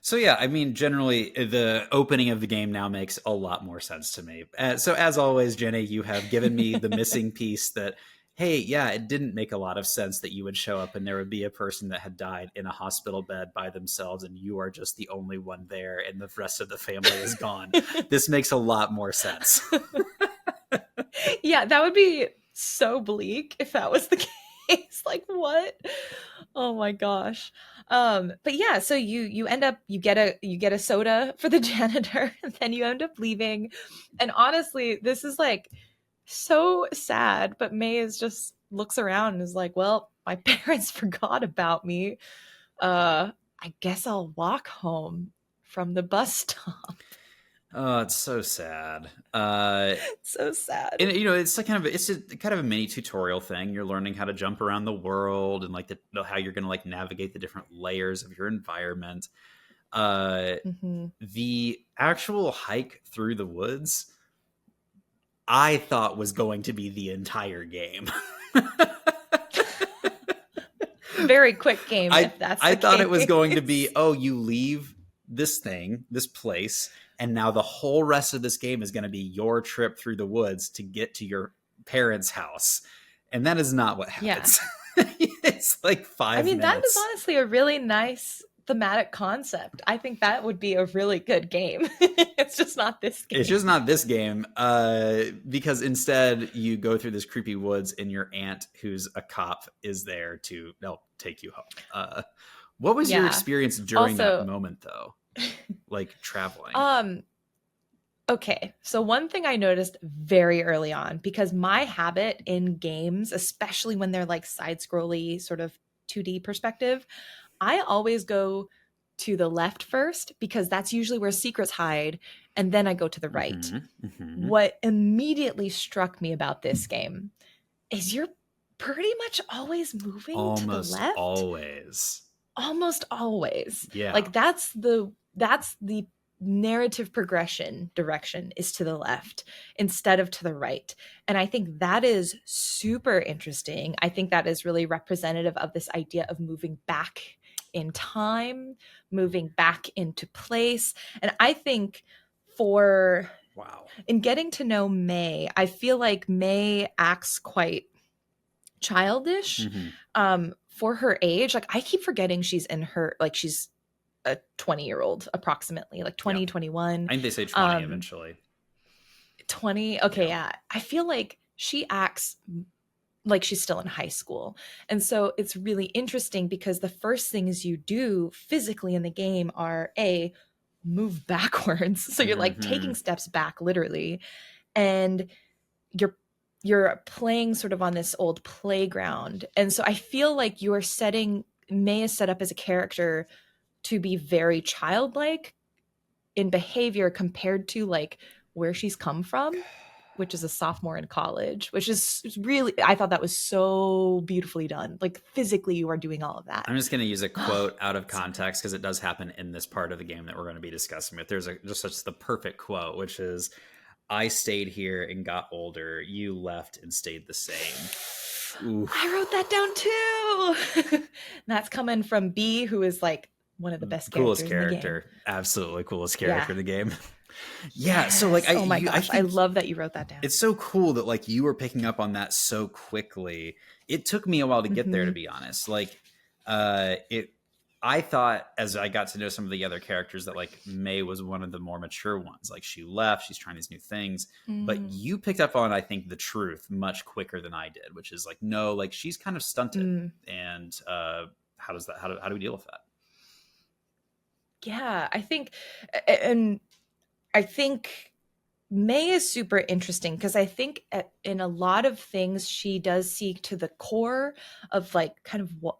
So yeah, I mean, generally, the opening of the game now makes a lot more sense to me. So as always, Jenny, you have given me the missing piece that, hey, yeah, it didn't make a lot of sense that you would show up and there would be a person that had died in a hospital bed by themselves and you are just the only one there and the rest of the family is gone. This makes a lot more sense. Yeah, that would be so bleak if that was the case. Like, what? Oh my gosh. But yeah, so you end up, you get a soda for the janitor, and then you end up leaving. And honestly, this is like so sad, but May is just looks around and is like, well, my parents forgot about me. I guess I'll walk home from the bus stop. Oh, it's so sad. So sad. And it's like it's a kind of a mini tutorial thing. You're learning how to jump around the world and like how you're going to like navigate the different layers of your environment. The actual hike through the woods, I thought was going to be the entire game. Very quick game. I thought it was going to be, oh, you leave this place, and now the whole rest of this game is going to be your trip through the woods to get to your parents' house. And that is not what happens. Yeah. It's like 5 minutes. That is honestly a really nice thematic concept. I think that would be a really good game. It's just not this game. It's just not this game. Because instead you go through this creepy woods and your aunt, who's a cop, is there to help take you home. What was your experience during that moment though? Like traveling? Okay, so one thing I noticed very early on, because my habit in games, especially when they're like side-scrolly sort of 2D perspective, I always go to the left first because that's usually where secrets hide, and then I go to the right. What immediately struck me about this game is you're pretty much always moving to the left. Almost always. Yeah. Like that's the narrative progression direction is to the left instead of to the right. And I think that is super interesting. I think that is really representative of this idea of moving back in time, moving back into place. And I think in getting to know May, I feel like May acts quite childish for her age. Like I keep forgetting she's in her, like she's a 20-year-old approximately, like 20, 21. I think they say 20 eventually. 20. Okay. Yeah. I feel like she acts like she's still in high school. And so it's really interesting because the first things you do physically in the game are move backwards. So you're like taking steps back literally. And you're playing sort of on this old playground. And so I feel like May is set up as a character to be very childlike in behavior compared to like where she's come from, which is a sophomore in college, which is really, I thought that was so beautifully done. Like physically you are doing all of that. I'm just going to use a quote out of context because it does happen in this part of the game that we're going to be discussing. But there's just such the perfect quote, which is, I stayed here and got older. You left and stayed the same. Oof. I wrote that down Woo! That's coming from B, who is like one of the best Coolest characters in the game. character. Absolutely coolest Yeah. character in the game. Yeah, Yes. so like Oh my I gosh, I think love that you wrote that down. it's so cool that like you were picking up on that so quickly. It took me a while to get there, to Mhm. be honest. Like it I thought as I got to know some of the other characters that like May was one of the more mature ones. Like she left, she's trying these new things. But Mm. you picked up on, I think, the truth much quicker than I did, which is like, no, like she's kind of stunted. Mm. And how does that how do we deal with that? Yeah, I think, and I think May is super interesting because I think in a lot of things she does seek to the core of like kind of what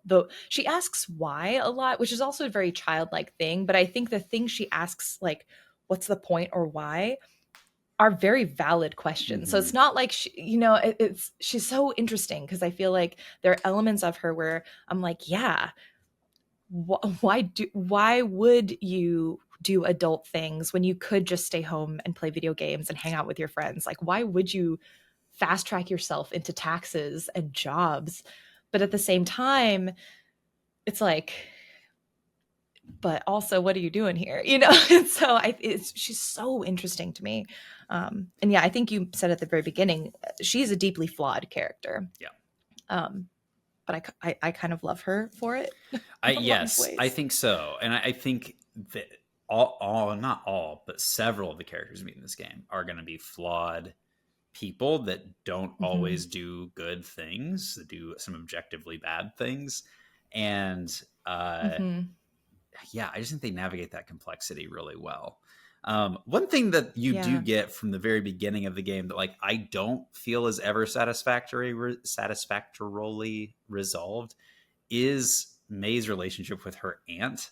she asks why a lot, which is also a very childlike thing. But I think the thing she asks, like, what's the point or why, are very valid questions. So it's not like she's so interesting because I feel like there are elements of her where I'm like, yeah, why would you do adult things when you could just stay home and play video games and hang out with your friends? Like, why would you fast track yourself into taxes and jobs? But at the same time, it's like, but also, what are you doing here? And so she's so interesting to me. And yeah, I think you said at the very beginning, she's a deeply flawed character. Yeah. But I kind of love her for it. Yes, I think so. And I think that not all, but several of the characters we meet in this game are going to be flawed people that don't always do good things, that do some objectively bad things. And yeah, I just think they navigate that complexity really well. One thing that you do get from the very beginning of the game that like I don't feel is ever satisfactorily resolved is May's relationship with her aunt.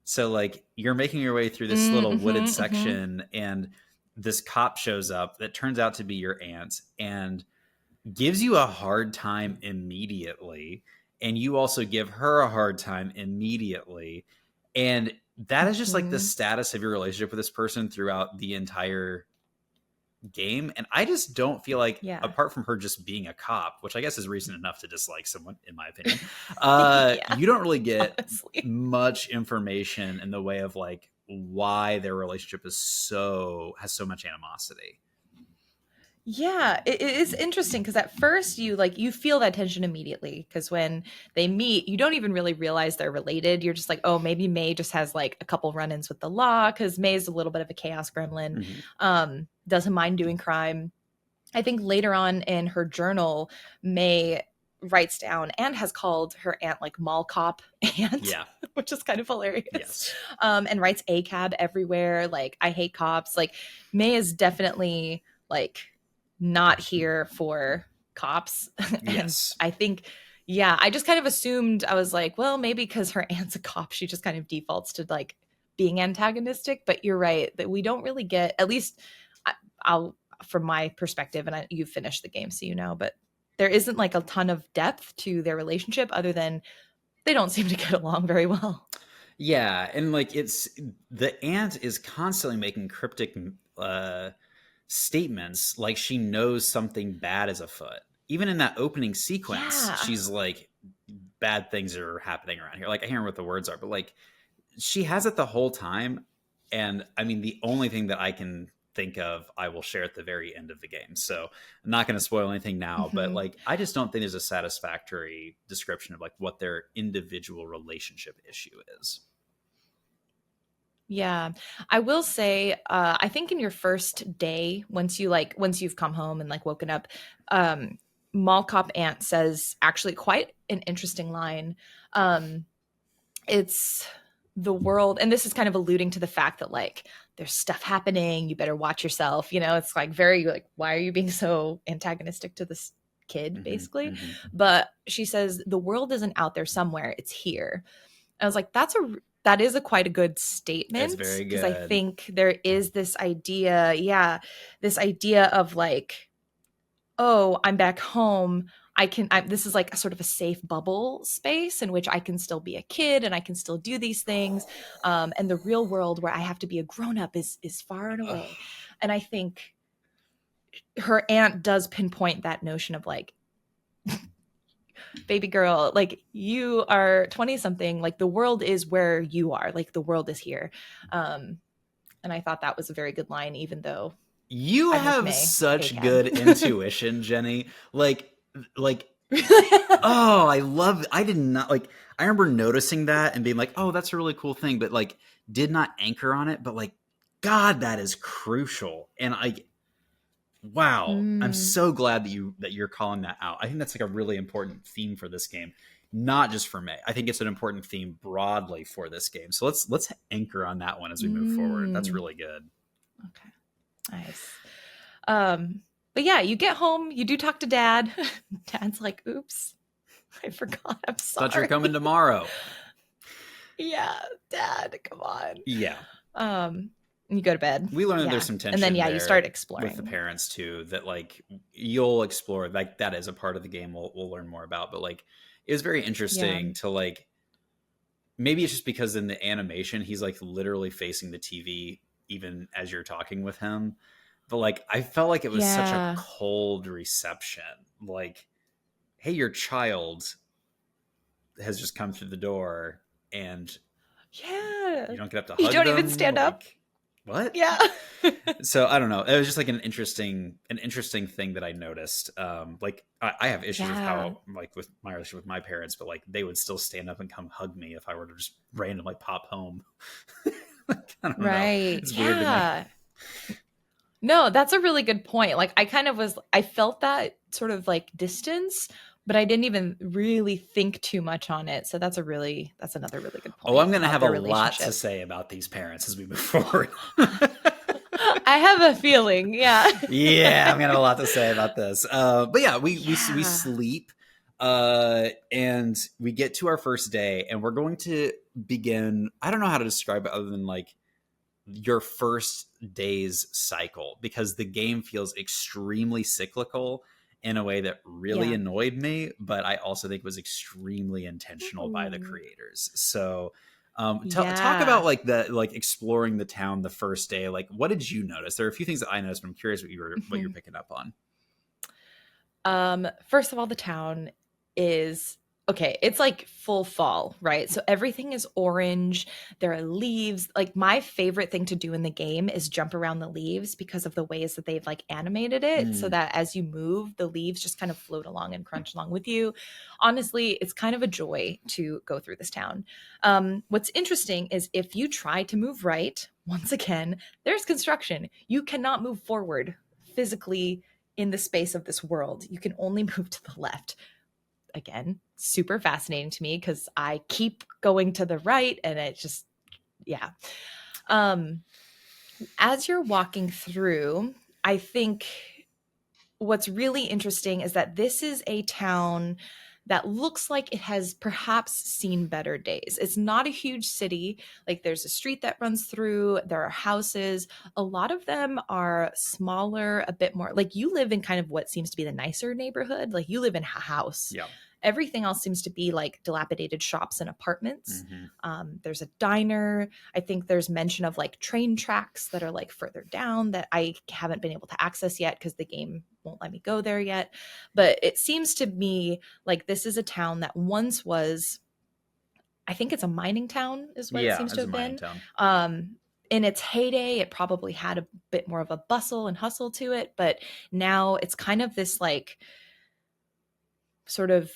So like you're making your way through this little wooded section and this cop shows up that turns out to be your aunt and gives you a hard time immediately, and you also give her a hard time immediately. And that is just like the status of your relationship with this person throughout the entire game. And I just don't feel like, apart from her just being a cop, which I guess is reason enough to dislike someone, in my opinion, you don't really get much information in the way of like why their relationship has so much animosity. Yeah, it is interesting because at first you feel that tension immediately because when they meet, you don't even really realize they're related. You're just like, oh, maybe May just has like a couple run-ins with the law because May is a little bit of a chaos gremlin, doesn't mind doing crime. I think later on in her journal, May writes down and has called her aunt like mall cop aunt, which is kind of hilarious. Yes. And writes ACAB everywhere. Like, I hate cops. Like, May is definitely like not here for cops. Yes. I think, I just kind of assumed, I was like, well, maybe because her aunt's a cop, she just kind of defaults to like being antagonistic. But you're right that we don't really get, at least I'll from my perspective, and you've finished the game, so but there isn't like a ton of depth to their relationship other than they don't seem to get along very well. Yeah, and like it's the aunt is constantly making cryptic statements like she knows something bad is afoot. Even in that opening sequence, she's like, bad things are happening around here. Like, I can't remember what the words are, but like she has it the whole time. And I mean, the only thing that I can think of, I will share at the very end of the game. So I'm not going to spoil anything now, but like, I just don't think there's a satisfactory description of like what their individual relationship issue is. Yeah, I will say, I think in your first day, once you've come home and like woken up, Mall Cop Aunt says actually quite an interesting line. It's the world, and this is kind of alluding to the fact that like there's stuff happening, you better watch yourself. It's like very like, why are you being so antagonistic to this kid, basically? But she says the world isn't out there somewhere, it's here. I was like, that is quite a good statement. It's very good. Because I think there is this idea, this idea of like, oh, I'm back home. This is like a sort of a safe bubble space in which I can still be a kid and I can still do these things. And the real world where I have to be a grown-up is far and away. And I think her aunt does pinpoint that notion of like, baby girl, like you are 20 something, like the world is where you are, like the world is here. And I thought that was a very good line, even though You I miss have May. such ACAB. good intuition, Jenny. Like, oh, I love, I did not, like, I remember noticing that and being like, oh, that's a really cool thing, but like, did not anchor on it. But like, God, that is crucial. And wow, I'm so glad that you're calling that out. I think that's like a really important theme for this game, not just for May. I think it's an important theme broadly for this game. So let's anchor on that one as we move forward. That's really good. Okay, nice. But yeah, you get home, you do talk to Dad. Dad's like, "Oops, I forgot. I'm sorry. Thought you were coming tomorrow." Yeah, Dad, come on. Yeah. You go to bed. We learn that there's some tension, and then you start exploring with the parents too. That like you'll explore, like that is a part of the game we'll learn more about. But like it was very interesting to like, maybe it's just because in the animation he's like literally facing the TV even as you're talking with him. But like I felt like it was such a cold reception. Like, hey, your child has just come through the door and you don't get up to hug them. You don't even stand up. What? Yeah. So I don't know. It was just like an interesting thing that I noticed. Like I have issues with how, like with my relationship with my parents, but like they would still stand up and come hug me if I were to just randomly pop home. Like, I don't know. It's weird to me. No, that's a really good point. Like I felt that sort of like distance, but I didn't even really think too much on it. So that's another really good point. Oh, I'm going to have a lot to say about these parents as we move forward. I have a feeling. Yeah. Yeah, I'm going to have a lot to say about this. But yeah, we sleep and we get to our first day and we're going to begin. I don't know how to describe it other than like your first day's cycle, because the game feels extremely cyclical in a way that really annoyed me, but I also think was extremely intentional by the creators. So talk about like exploring the town the first day. Like, what did you notice? There are a few things that I noticed, but I'm curious what you're picking up on. First of all, the town is okay. It's like full fall, right? So everything is orange. There are leaves. Like my favorite thing to do in the game is jump around the leaves because of the ways that they've like animated it, so that as you move, the leaves just kind of float along and crunch along with you. Honestly, it's kind of a joy to go through this town. What's interesting is if you try to move right, once again, there's construction. You cannot move forward physically in the space of this world. You can only move to the left. Again, super fascinating to me because I keep going to the right and it just, as you're walking through, I think what's really interesting is that this is a town that looks like it has perhaps seen better days. It's not a huge city. Like there's a street that runs through, there are houses. A lot of them are smaller, a bit more like you live in kind of what seems to be the nicer neighborhood. Like you live in a house. Yeah. Everything else seems to be like dilapidated shops and apartments. There's a diner. I think there's mention of like train tracks that are like further down that I haven't been able to access yet because the game won't let me go there yet. But it seems to me like this is a town that once was, I think it's a mining town is what it seems to have been. In its heyday, it probably had a bit more of a bustle and hustle to it. But now it's kind of this like sort of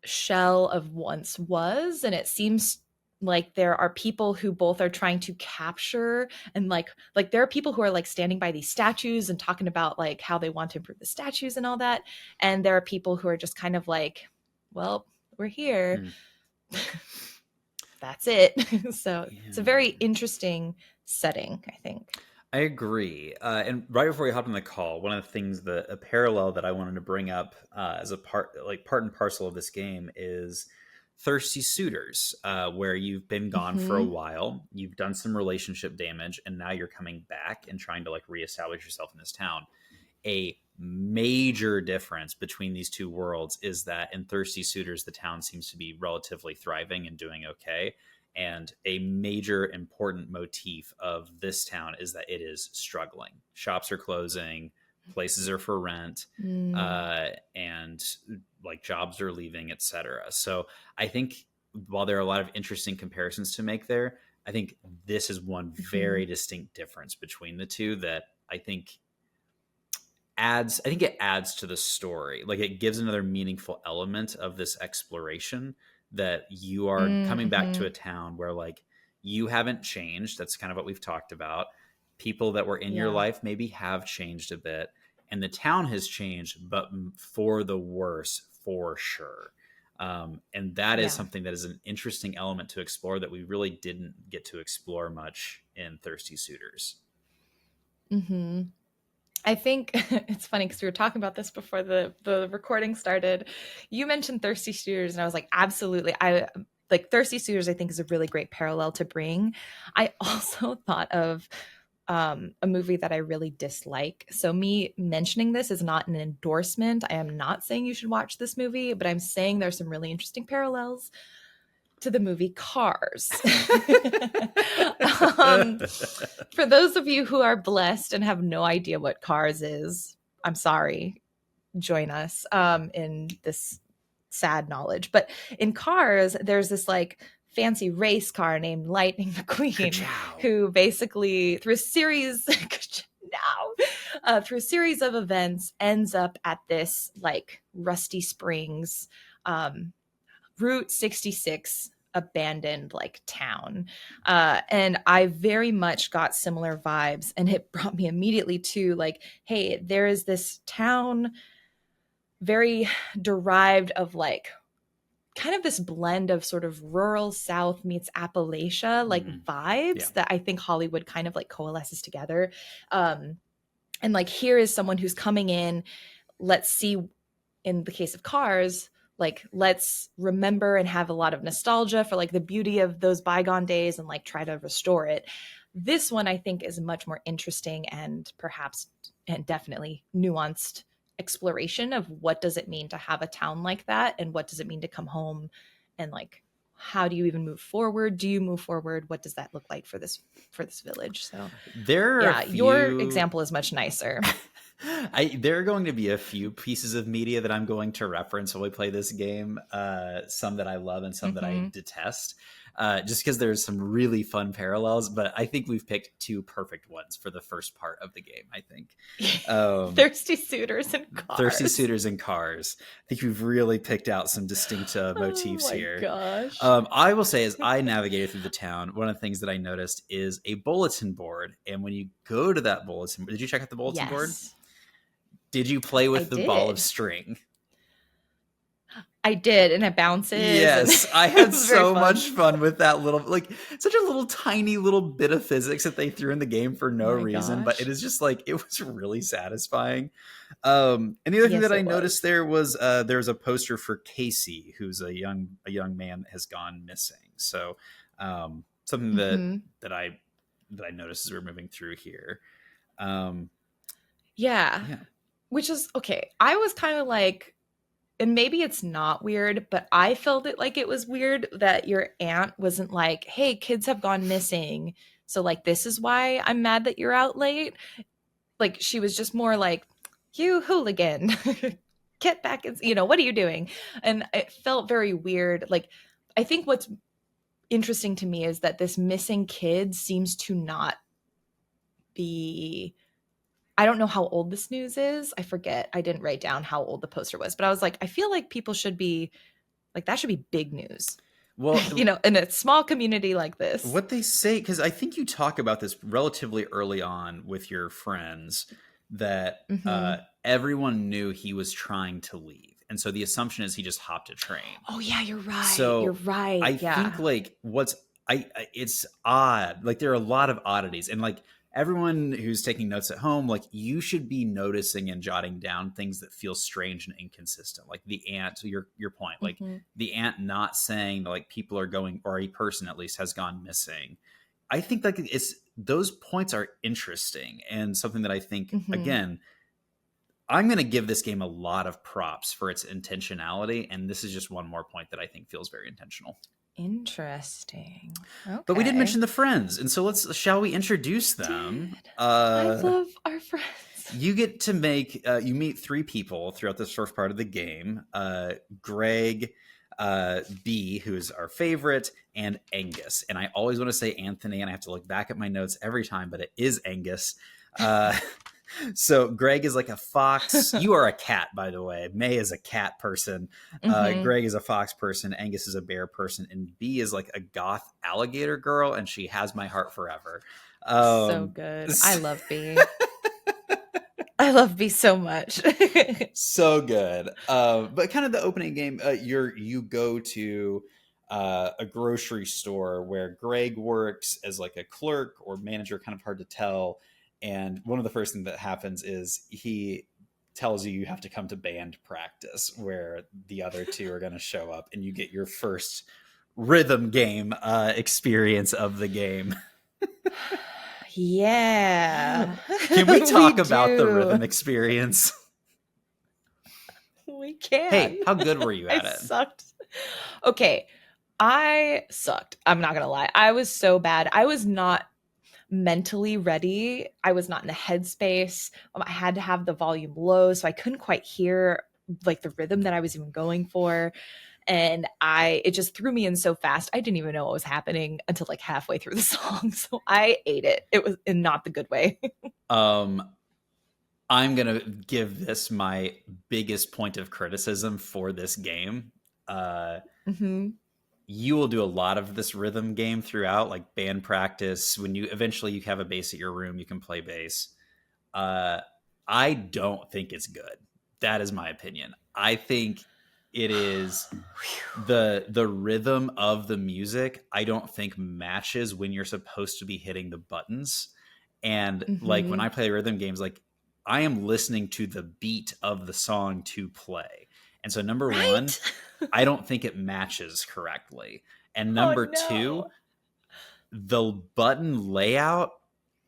shell of once was, and it seems like there are people who both are trying to capture and like there are people who are like standing by these statues and talking about like how they want to improve the statues and all that, and there are people who are just kind of like, well, we're here. That's it. So it's a very interesting setting, I think. I agree. And right before we hopped on the call, one of the things a parallel that I wanted to bring up as a part and parcel of this game is thirsty suitors, where you've been gone for a while, you've done some relationship damage, and now you're coming back and trying to like reestablish yourself in this town. A major difference between these two worlds is that in thirsty suitors, the town seems to be relatively thriving and doing okay. And a major important motif of this town is that it is struggling. Shops are closing, places are for rent, Mm. and like jobs are leaving, etc. So I think while there are a lot of interesting comparisons to make there, I think this is one Hmm. very distinct difference between the two that I think it adds to the story. Like it gives another meaningful element of this exploration, that you are coming back to Mm-hmm. a town where like you haven't changed. That's kind of what we've talked about. People that were in your Yeah. life maybe have changed a bit, and the town has changed, but for the worse for sure. And that is Yeah. something that is an interesting element to explore that we really didn't get to explore much in Thirsty Suitors. Mm-hmm. I think it's funny because we were talking about this before the recording started. You mentioned Thirsty Suitors, and I was like, absolutely. I like Thirsty Suitors. I think is a really great parallel to bring. I also thought of a movie that I really dislike. So me mentioning this is not an endorsement. I am not saying you should watch this movie, but I'm saying there's some really interesting parallels to the movie Cars. um, for those of you who are blessed and have no idea what Cars is, I'm sorry. Join us in this sad knowledge. But in Cars, there's this like fancy race car named Lightning McQueen, Ka-chow. who basically, through a series, through a series of events, ends up at this like Rusty Springs, um, Route 66 abandoned like town, and I very much got similar vibes, and it brought me immediately to like, hey, there is this town very derived of like kind of this blend of sort of rural South meets Appalachia like Yeah. vibes that I think Hollywood kind of like coalesces together. um and like, here is someone who's coming in. Let's see, in the case of Cars, like, let's remember and have a lot of nostalgia for like the beauty of those bygone days and like try to restore it. This one I think is much more interesting and perhaps and definitely nuanced exploration of what does it mean to have a town like that, and what does it mean to come home, and like, how do you even move forward? Do you move forward? What does that look like for this village? So There are a yeah, your few. example is much nicer. There are going to be a few pieces of media that I'm going to reference while we play this game. Some that I love and some that I Mm-hmm. detest. Just because there's some really fun parallels, but I think we've picked two perfect ones for the first part of the game. I think Thirsty suitors and Thirsty Cars. Suitors and Cars. I think we've really picked out some distinct Oh motifs my here. gosh. I will say, as I navigated through the town, one of the things that I noticed is a bulletin board. And when you go to that bulletin, did you check out the bulletin board? Yes, Did you play I with the ball of did. string? I did, and it bounces, and Yes, I it had was very so much fun. fun with that little, like, such a little tiny little bit of physics that they threw in the game for Oh no my reason, but it gosh. is just like, it was really satisfying. And the other thing Yes, that I it noticed was. there was there's a poster for Casey, who's a young man that has gone missing. So something that Hmm. that I that I noticed as we're moving through here. Um, Yeah, yeah. which is okay. I was kind of like, and maybe it's not weird, but I felt it like it was weird that your aunt wasn't like, hey, kids have gone missing. So, like, this is why I'm mad that you're out late. Like, she was just more like, you hooligan, get back and, what are you doing? And it felt very weird. Like, I think what's interesting to me is that this missing kid seems to not be, I don't know how old this news is. I forget. I didn't write down how old the poster was, but I was like, I feel like people should be like, that should be big news, Well, in a small community like this. what they say, because I think you talk about this relatively early on with your friends, that Hmm. everyone knew he was trying to leave, and so the assumption is he just hopped a train. Oh yeah, you're right. You're So right. I think Yeah. like it's odd. Like there are a lot of oddities, and like everyone who's taking notes at home, like you should be noticing and jotting down things that feel strange and inconsistent. Like the ant, your point, like Hmm. the ant not saying that like people are going, or a person at least has gone missing. I think like it's those points are interesting and something that I think Hmm. again I'm going to give this game a lot of props for its intentionality, and this is just one more point that I think feels very intentional. Interesting. But we did Okay. mention the friends, and so shall we introduce Did them? I love our friends? You get to make, you meet 3 people throughout this first part of the game. Greg, B, who's our favorite, and Angus. And I always want to say Anthony, and I have to look back at my notes every time, but it is Angus. So Greg is like a fox. You are a cat, by the way. May is a cat person. Greg is a fox person. Angus is a bear person. And B is like a goth alligator girl, and she has my heart forever. So good. I love B. I love B so much. So good. But kind of the opening game, you go to a grocery store where Greg works as like a clerk or manager, kind of hard to tell. And one of the first things that happens is he tells you have to come to band practice, where the other 2 are going to show up, and you get your first rhythm game experience of the game. Yeah. Can we talk about the rhythm experience? We can. Hey, how good were you at it? Sucked. Okay, I sucked. I'm not going to lie. I was so bad. I was not mentally ready. I was not in the headspace. I had to have the volume low, so I couldn't quite hear like the rhythm that I was even going for. And it just threw me in so fast. I didn't even know what was happening until like halfway through the song. So I ate it. It was in not the good way. I'm going to give this my biggest point of criticism for this game. You will do a lot of this rhythm game throughout, like band practice. When you eventually have a bass at your room, you can play bass. I don't think it's good. That is my opinion. I think it is the rhythm of the music, I don't think matches when you're supposed to be hitting the buttons. And like when I play rhythm games, like I am listening to the beat of the song to play. And so number 1, I don't think it matches correctly. And number 2, the button layout,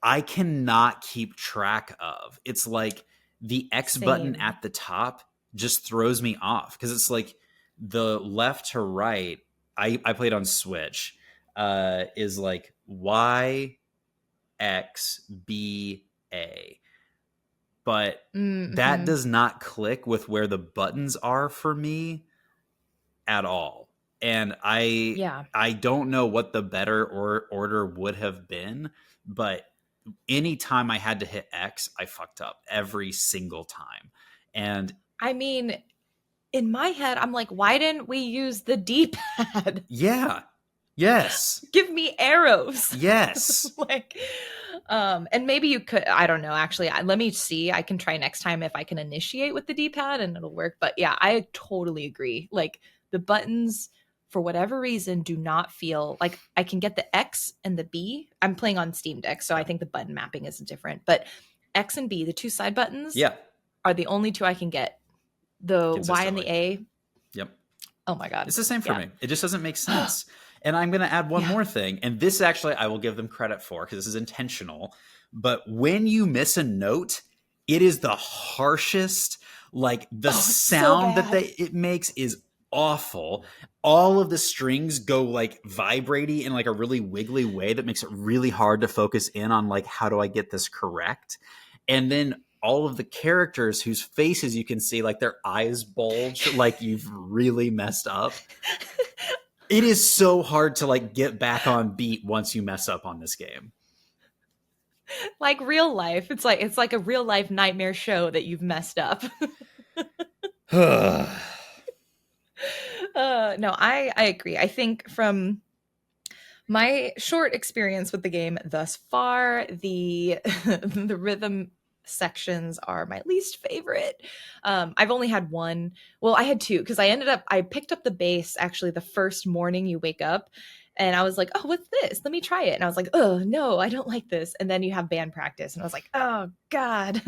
I cannot keep track of. It's like the X button at the top just throws me off, because it's like the left to right. I played on Switch, is like Y, X, B, A. But that does not click with where the buttons are for me at all. And I don't know what the better order would have been, but anytime I had to hit X, I fucked up every single time. And I mean, in my head, I'm like, why didn't we use the D-pad? Yeah. Yes. Give me arrows. Yes. Like, and maybe you could, I don't know, actually, let me see. I can try next time if I can initiate with the D-pad and it'll work. But yeah, I totally agree. Like the buttons, for whatever reason, do not feel like I can get the X and the B. I'm playing on Steam Deck, so I think the button mapping is different. But X and B, the 2 side buttons, are the only 2 I can get. The Y and the A. Yep. Oh my God. It's the same for me. It just doesn't make sense. And I'm going to add one more thing. And this actually, I will give them credit for, because this is intentional. But when you miss a note, it is the harshest. Like the sound that it makes is awful. All of the strings go like vibraty in like a really wiggly way that makes it really hard to focus in on like, how do I get this correct? And then all of the characters whose faces you can see, like their eyes bulge, like you've really messed up. It is so hard to like get back on beat once you mess up on this game. Like real life. It's like a real life nightmare show that you've messed up. No, I agree. I think from my short experience with the game thus far, the rhythm sections are my least favorite. I've only had one. Well, I had 2 because I picked up the bass actually the first morning you wake up, and I was like, oh, what's this? Let me try it. And I was like, oh no, I don't like this. And then you have band practice, and I was like, oh God.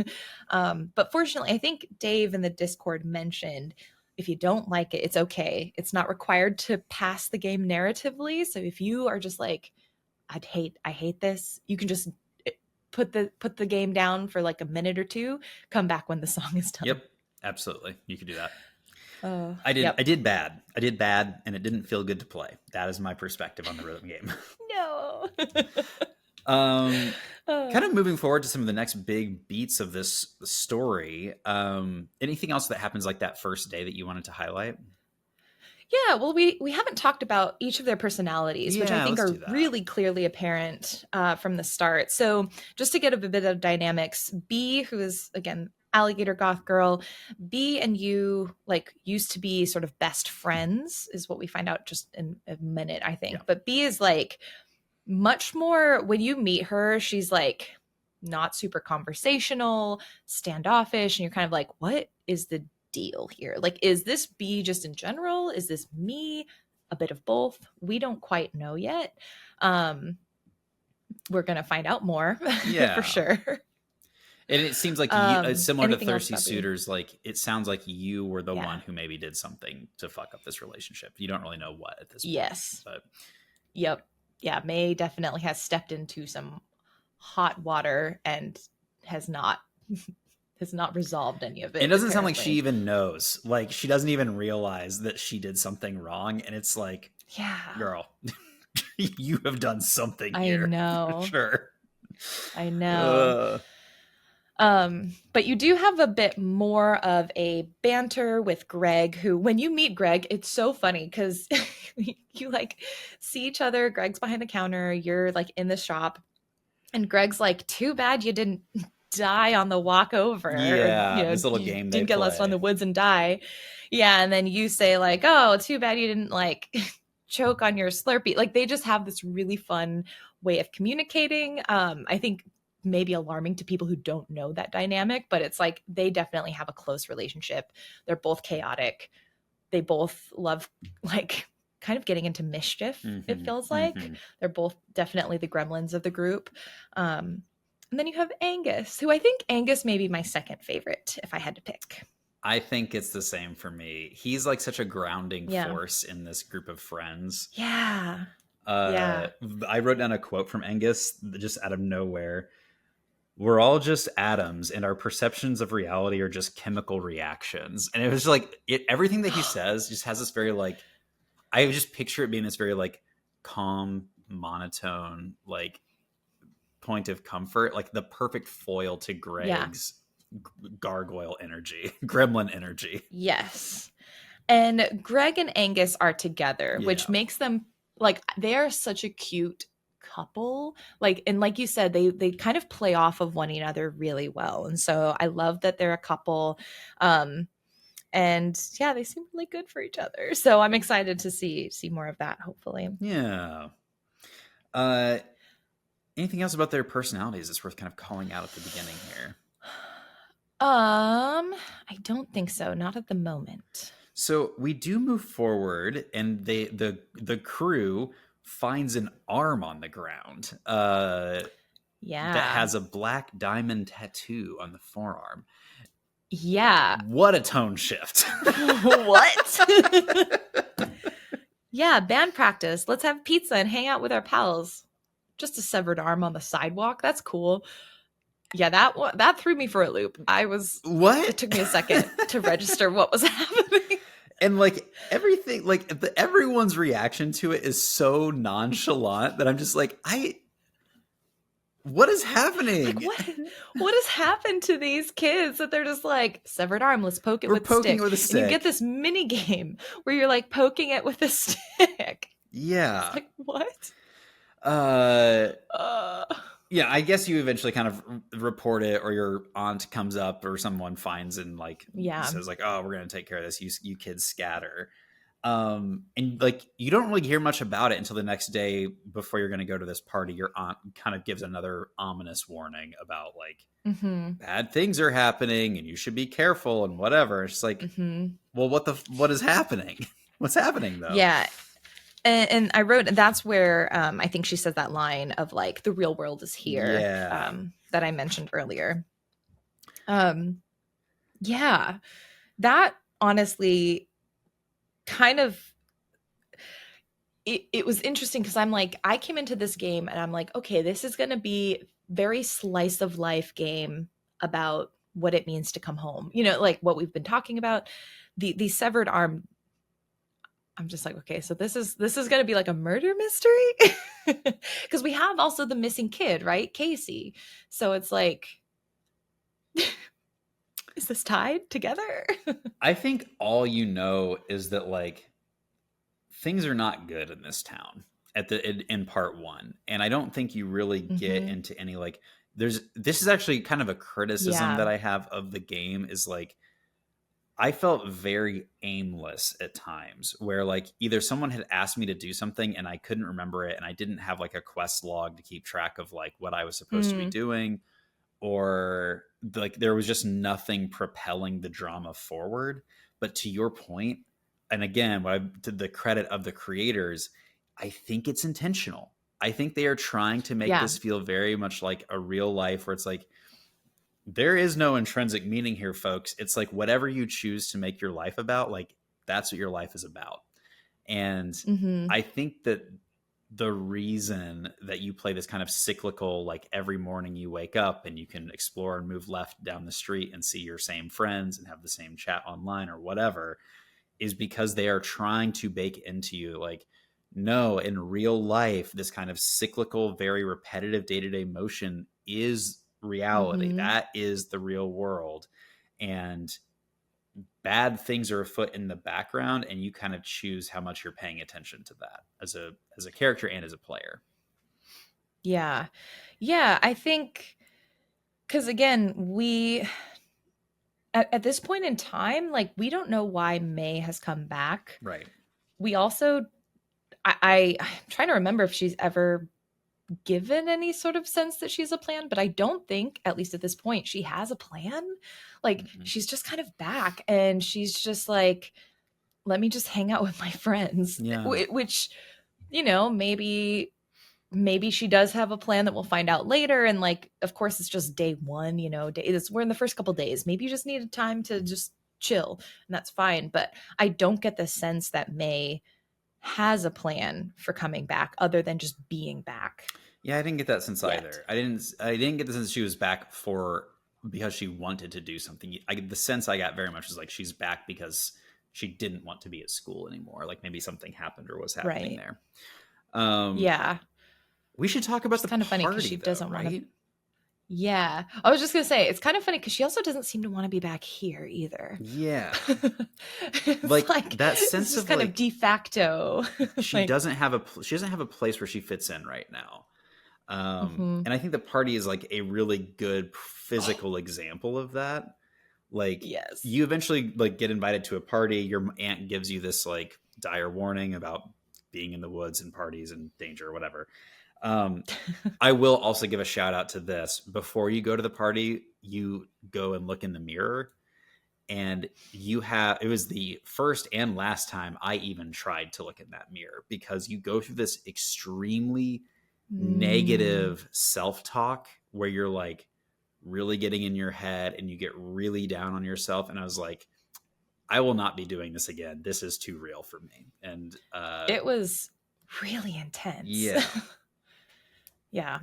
But fortunately, I think Dave in the Discord mentioned, if you don't like it, it's okay. It's not required to pass the game narratively. So if you are just like, I hate this, you can just put the game down for like a minute or 2, come back when the song is done. Yep, absolutely. You could do that. I did bad, and it didn't feel good to kind kind of moving forward to some of the next big beats of this story. Anything else that happens like that first day that you wanted to highlight? Yeah, well, we haven't talked about each of their personalities, which I think are really clearly apparent from the start. So just to get a bit of dynamics, B, who is, again, alligator goth girl, B and you like used to be sort of best friends is what we find out just in a minute, I think. Yeah. But B is like much more, when you meet her, she's like not super conversational, standoffish, and you're kind of like, what is the deal here? Like, is this B just in general? Is this me? A bit of both. We don't quite know yet. We're gonna find out more, for sure. And it seems like you, similar to Thirsty Suitors, like it sounds like you were the one who maybe did something to fuck up this relationship. You don't really know what at this point. Yes. But yep. Yeah, May definitely has stepped into some hot water and has not resolved any of it. It doesn't sound like she even knows. Like, she doesn't even realize that she did something wrong. And it's like, yeah, girl, you have done something here. I know. For sure. I know. But you do have a bit more of a banter with Greg, who, when you meet Greg, it's so funny because you like see each other. Greg's behind the counter. You're like in the shop. And Greg's like, too bad you didn't die on the walk over. Yeah, or, this little game didn't get lost on the woods and die. Yeah, and then you say like, oh, too bad you didn't like choke on your Slurpee. Like, they just have this really fun way of communicating. I think maybe alarming to people who don't know that dynamic, but it's like they definitely have a close relationship. They're both chaotic. They both love like kind of getting into mischief. It feels like they're both definitely the gremlins of the group. And then you have Angus, who I think Angus may be my second favorite if I had to pick. I think it's the same for me. He's like such a grounding force in this group of friends. Yeah. I wrote down a quote from Angus just out of nowhere. We're all just atoms and our perceptions of reality are just chemical reactions. And it was like everything that he says just has this very like, I just picture it being this very like calm, monotone, like point of comfort, like the perfect foil to Greg's gargoyle energy, gremlin energy. Yes. And Greg and Angus are together, which makes them like, they are such a cute couple. Like, and like you said, they kind of play off of one another really well. And so I love that they're a couple. And yeah, they seem really good for each other. So I'm excited to see more of that, hopefully. Yeah. Anything else about their personalities that's worth kind of calling out at the beginning here? I don't think so. Not at the moment. So we do move forward, and the crew finds an arm on the ground. That has a black diamond tattoo on the forearm. Yeah. What a tone shift. What? Yeah, band practice. Let's have pizza and hang out with our pals. Just a severed arm on the sidewalk. That's cool. Yeah, that threw me for a loop. What? It took me a second to register what was happening. And like everything, like everyone's reaction to it is so nonchalant that I'm just like, what is happening? Like, what has happened to these kids that they're just like, severed arm, let's poke it with a stick. And you get this mini game where you're like poking it with a stick. Yeah. It's like, what? Yeah, I guess you eventually kind of report it, or your aunt comes up or someone finds and like says like, oh, we're going to take care of this. You kids scatter. And like, you don't really hear much about it until the next day before you're going to go to this party. Your aunt kind of gives another ominous warning about like bad things are happening and you should be careful and whatever. It's like, well, what is happening? What's happening though? Yeah. And I wrote, that's where I think she says that line of like, the real world is here, that I mentioned earlier. Yeah, that honestly kind of, it was interesting because I'm like, I came into this game and I'm like, okay, this is going to be very slice of life game about what it means to come home. You know, like what we've been talking about, the severed arm. I'm just like, okay, so this is going to be like a murder mystery because we have also the missing kid, right? Casey. So it's like, is this tied together? I think all you know is that like things are not good in this town in part one, and I don't think you really get into any like. This is actually kind of a criticism that I have of the game is like I felt very aimless at times where like either someone had asked me to do something and I couldn't remember it and I didn't have like a quest log to keep track of like what I was supposed to be doing, or like there was just nothing propelling the drama forward. But to your point, and again, to the credit of the creators, I think it's intentional. I think they are trying to make this feel very much like a real life where it's like there is no intrinsic meaning here, folks. It's like whatever you choose to make your life about, like that's what your life is about. And I think that the reason that you play this kind of cyclical, like every morning you wake up and you can explore and move left down the street and see your same friends and have the same chat online or whatever, is because they are trying to bake into you like, no, in real life, this kind of cyclical, very repetitive day-to-day motion is reality. That is the real world. And bad things are afoot in the background, and you kind of choose how much you're paying attention to that as a character and as a player. Yeah. I think because again, we at this point in time, like we don't know why May has come back. Right. We also I'm trying to remember if she's ever given any sort of sense that she's a plan, but I don't think, at least at this point, she has a plan. Like she's just kind of back and she's just like, let me just hang out with my friends. Which, you know, maybe she does have a plan that we'll find out later. And like, of course, it's just day one, you know, we're in the first couple days. Maybe you just needed time to just chill and that's fine. But I don't get the sense that May has a plan for coming back other than just being back. Yeah, I didn't get that sense either. I didn't get the sense she was back because she wanted to do something. The sense I got very much was like she's back because she didn't want to be at school anymore. Like maybe something happened or was happening there. We should talk about the kind of funny because she doesn't want to. Yeah, I was just gonna say it's kind of funny because she also doesn't seem to want to be back here either. Yeah, like that sense of kind like, of de facto. She doesn't have a place where she fits in right now. And I think the party is like a really good physical example of that. Like, you eventually like get invited to a party. Your aunt gives you this like dire warning about being in the woods and parties and danger or whatever. I will also give a shout out to this. Before you go to the party, you go and look in the mirror, and it was the first and last time I even tried to look in that mirror, because you go through this extremely negative self-talk where you're like really getting in your head and you get really down on yourself. And I was like, I will not be doing this again. This is too real for me. And it was really intense. Yeah.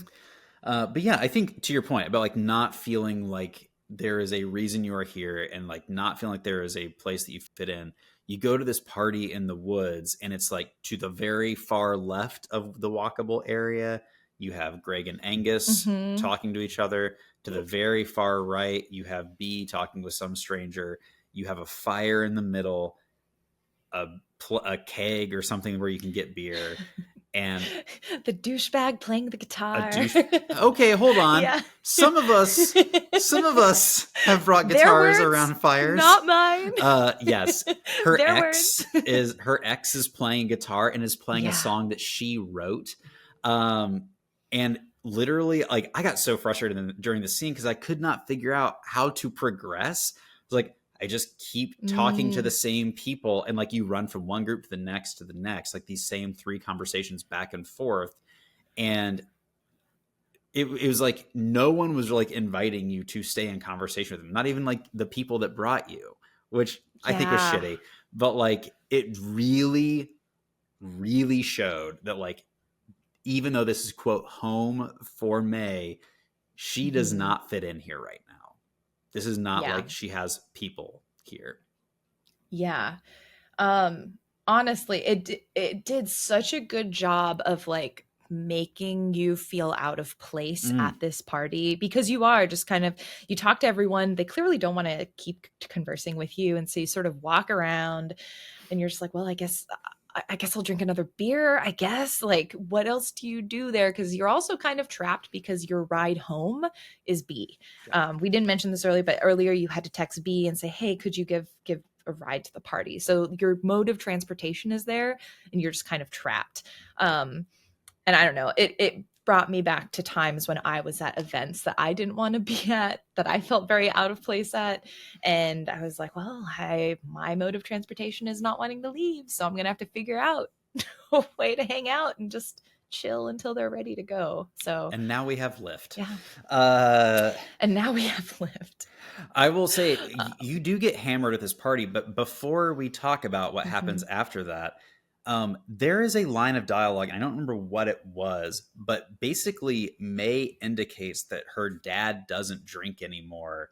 But yeah, I think to your point about like not feeling like there is a reason you are here and like not feeling like there is a place that you fit in. You go to this party in the woods and it's like to the very far left of the walkable area, you have Greg and Angus talking to each other. To the very far right, you have B talking with some stranger. You have a fire in the middle, a keg or something where you can get beer. And the douchebag playing the guitar. Okay, hold on. Yeah. Some of us have brought guitars around fires. Not mine. Yes. Her ex is playing guitar and is playing a song that she wrote. And literally, like, I got so frustrated during the scene because I could not figure out how to progress. I was like, I just keep talking to the same people, and like you run from one group to the next, like these same 3 conversations back and forth. And it was like no one was like inviting you to stay in conversation with them, not even like the people that brought you, which I think was shitty. But like it really, really showed that like even though this is quote home for May, she does not fit in here right now. This is not like she has people here. Yeah. honestly, it did such a good job of like making you feel out of place Mm. at this party, because you are just kind of, you talk to everyone, they clearly don't want to keep conversing with you, and so you sort of walk around and you're just like, well, I guess I'll drink another beer, I guess. Like, what else do you do there? Because you're also kind of trapped because your ride home is B. We didn't mention this earlier, but earlier you had to text B and say, hey, could you give a ride to the party? So your mode of transportation is there, and you're just kind of trapped. And I don't know, it brought me back to times when I was at events that I didn't want to be at, that I felt very out of place at. And I was like, well, my mode of transportation is not wanting to leave. So I'm going to have to figure out a way to hang out and just chill until they're ready to go. So, And now we have Lyft. yeah. Uh, And now we have Lyft. I will say you do get hammered at this party, but before we talk about what happens after that, there is a line of dialogue. I don't remember what it was, but basically May indicates that her dad doesn't drink anymore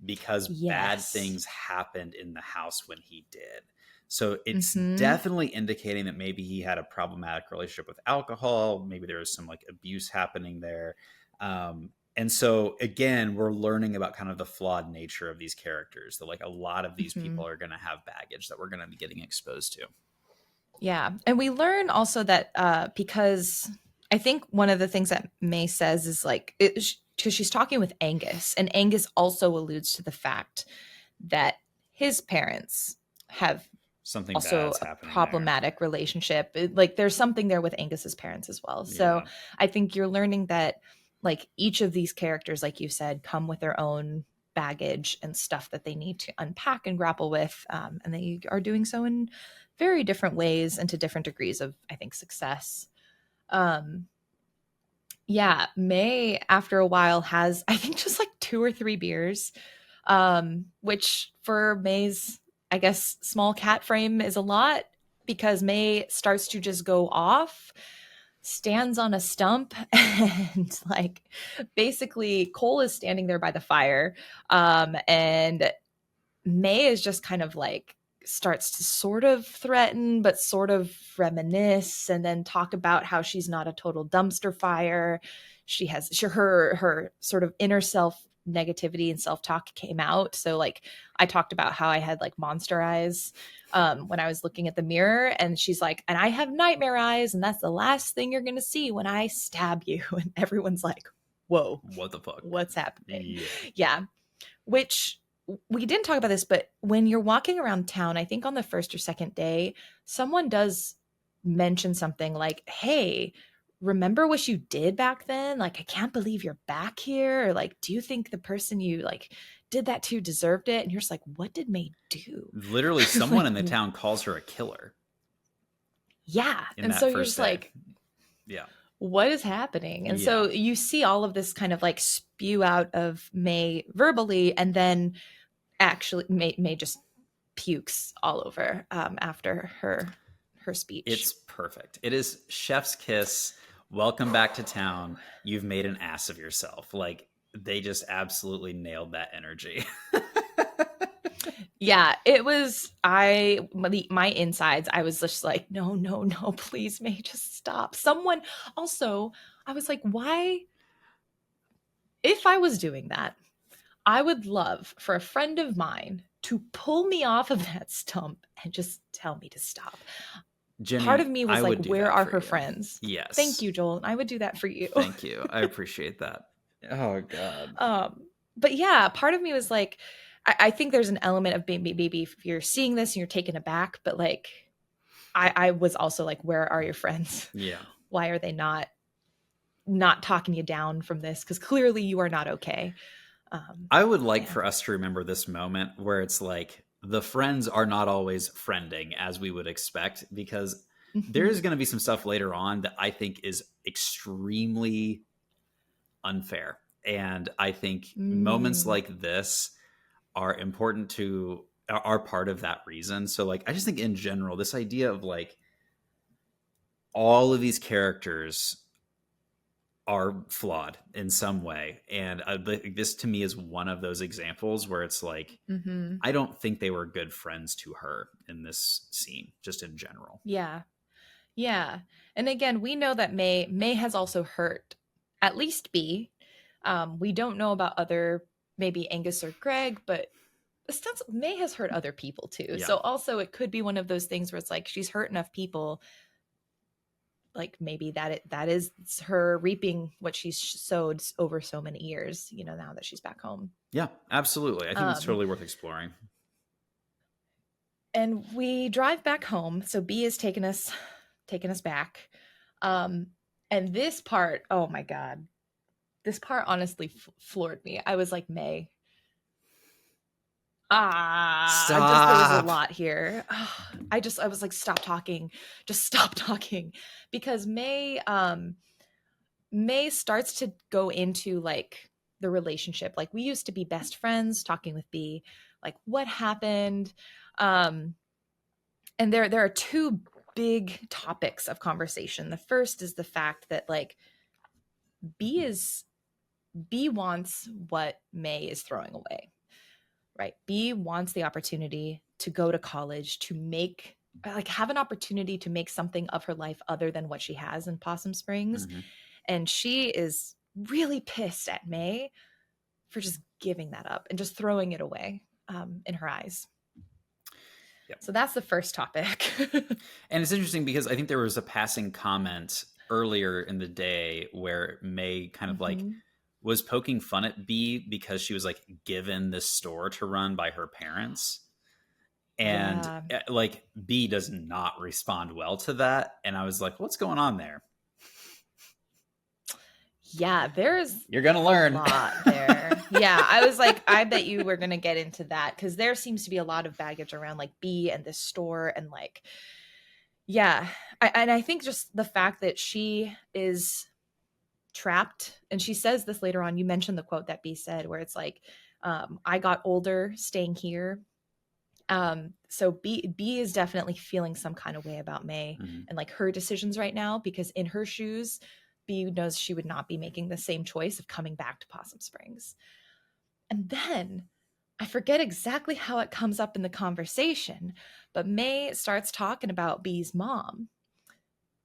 because bad Yes. things happened in the house when he did. So it's Mhm. definitely indicating that maybe he had a problematic relationship with alcohol. Maybe there was some like abuse happening there. And so again, we're learning about kind of the flawed nature of these characters, that like a lot of these people are going to have baggage that we're going to be getting exposed to. Yeah. And we learn also that because I think one of the things that May says is like, because she's talking with Angus, and Angus also alludes to the fact that his parents have Something also bad's a happening problematic relationship. Like there's something there with Angus's parents as well. So Yeah. I think you're learning that like each of these characters, like you said, come with their own baggage and stuff that they need to unpack and grapple with. And they are doing so in very different ways and to different degrees of, I think, success. Um, yeah, May, after a while, has, I think, just like 2 or 3 beers, which for May's, I guess, small cat frame is a lot, because May starts to just go off, stands on a stump, and like basically Cole is standing there by the fire. And May is just kind of like starts to sort of threaten, but sort of reminisce, and then talk about how she's not a total dumpster fire. Her sort of inner self negativity and self-talk came out. So like I talked about how I had like monster eyes when I was looking at the mirror, and she's like, and I have nightmare eyes, and that's the last thing you're gonna see when I stab you. And everyone's like, whoa, What the fuck? what's happening? Yeah. Yeah. Which, we didn't talk about this, but when you're walking around town, I think on the first or second day, someone does mention something like, hey, remember what you did back then? Like, I can't believe you're back here. Or like, do you think the person you like did that to deserved it? And you're just like, what did May do? Literally, someone Like, in the town calls her a killer. yeah. In And that so you're first just day. like, Yeah. what is happening? And Yeah. so you see all of this kind of like spew out of May verbally, and then actually May just pukes all over after her speech. It's perfect. It is chef's kiss. Welcome back to town. You've made an ass of yourself. Like they just absolutely nailed that energy. Yeah, it was, my insides, I was just like, no, no, no, please, May, just stop. Someone also, I was like, why, if I was doing that, I would love for a friend of mine to pull me off of that stump and just tell me to stop. Jenny, Part of me was I like, would do where that are for her you. friends? Yes. Thank you, Joel. I would do that for you. Thank you. I appreciate that. Oh God. But yeah, part of me was like, I think there's an element of maybe if you're seeing this and you're taken aback, but like, I was also like, where are your friends? Yeah. Why are they not talking you down from this? Because clearly you are not okay. I would like for us to remember this moment where it's like the friends are not always friending as we would expect, because there's going to be some stuff later on that I think is extremely unfair. And I think moments like this are important to, are part of that reason. So like, I just think in general, this idea of like all of these characters are flawed in some way. And this to me is one of those examples where it's like, Mm-hmm. I don't think they were good friends to her in this scene, just in general. Yeah. Yeah. And again, we know that May has also hurt at least B. We don't know about other, maybe Angus or Greg, but May has hurt other people too. Yeah. So also it could be one of those things where it's like she's hurt enough people, like maybe that is her reaping what she's sowed over so many years, now that she's back home. Yeah, absolutely. I think it's totally worth exploring. And we drive back home. So B is taking us back. And this part, oh my God, this part honestly floored me. I was like, May. There was a lot here. I was like, stop talking. Just stop talking. Because May starts to go into like the relationship. Like we used to be best friends, talking with B, like what happened. And there are two big topics of conversation. The first is the fact that like B wants what May is throwing away, right? B wants the opportunity to go to college, to have an opportunity to make something of her life other than what she has in Possum Springs. Mm-hmm. And she is really pissed at May for just giving that up and just throwing it away in her eyes. Yep. So that's the first topic. And it's interesting because I think there was a passing comment earlier in the day where May kind of like was poking fun at B because she was like given this store to run by her parents. And like B does not respond well to that. And I was like, what's going on there? Yeah, you're gonna learn a lot there. Yeah, I was like, I bet you we're gonna get into that because there seems to be a lot of baggage around like B and this store and like, yeah, I think just the fact that she is trapped, and she says this later on. You mentioned the quote that B said, where it's like, "I got older staying here." So B is definitely feeling some kind of way about May and like her decisions right now, because in her shoes, B knows she would not be making the same choice of coming back to Possum Springs. And then I forget exactly how it comes up in the conversation, but May starts talking about B's mom.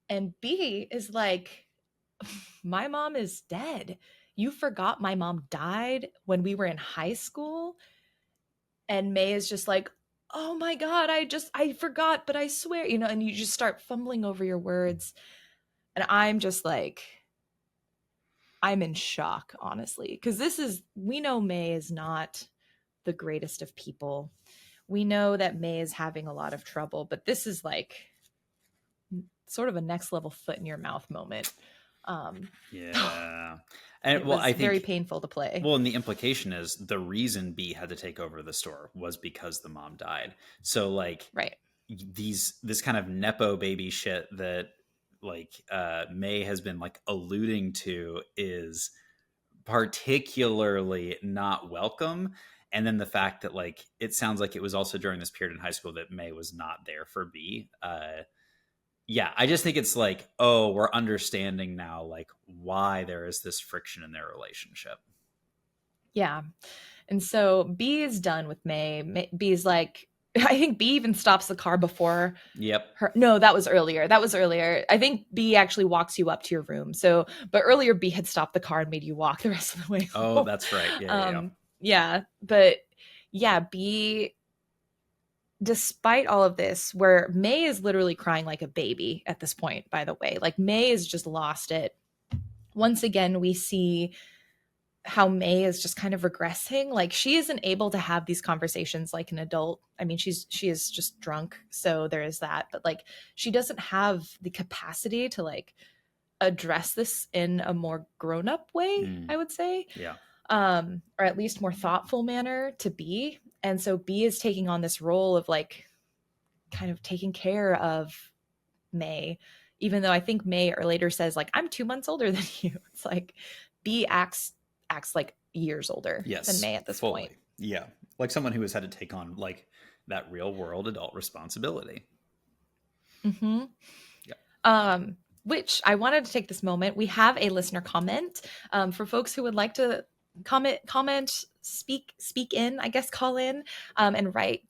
And B is like, my mom is dead. You forgot my mom died when we were in high school? And May is just like, oh my God, I forgot, but I swear, and you just start fumbling over your words. And I'm just like, I'm in shock, honestly, because we know May is not the greatest of people. We know that May is having a lot of trouble, but this is like sort of a next level foot in your mouth moment. Yeah. And it was very painful to play. Well, and the implication is the reason B had to take over the store was because the mom died. So like, right. This kind of Nepo baby shit that like May has been like alluding to is particularly not welcome. And then the fact that like it sounds like it was also during this period in high school that May was not there for B. Yeah, I just think it's like, oh, we're understanding now like why there is this friction in their relationship. Yeah. And so B is done with May. B is like, I think B even stops the car before her. No, that was earlier. I think B actually walks you up to your room. So, but earlier B had stopped the car and made you walk the rest of the way home. Oh, that's right. Yeah. But yeah, B, despite all of this, where May is literally crying like a baby at this point, by the way, like May has just lost it. Once again, we see how May is just kind of regressing. Like she isn't able to have these conversations like an adult. I mean, she is just drunk. So there is that, but like, she doesn't have the capacity to like address this in a more grown-up way, I would say. Yeah. Or at least more thoughtful manner to B. And so B is taking on this role of like kind of taking care of May, even though I think May or later says like, I'm 2 months older than you. It's like B acts like years older than May at this point. Yeah. Like someone who has had to take on like that real world adult responsibility. Mm-hmm. Yeah. which I wanted to take this moment. We have a listener comment for folks who would like to comment, speak in, I guess, call in and write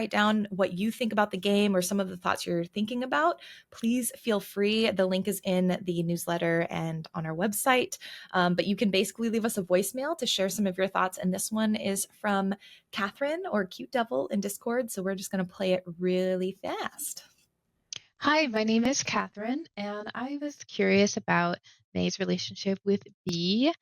down what you think about the game or some of the thoughts you're thinking about. Please feel free. The link is in the newsletter and on our website. But you can basically leave us a voicemail to share some of your thoughts. And this one is from Catherine, or Cute Devil, in Discord. So we're just going to play it really fast. Hi, my name is Catherine, and I was curious about May's relationship with B.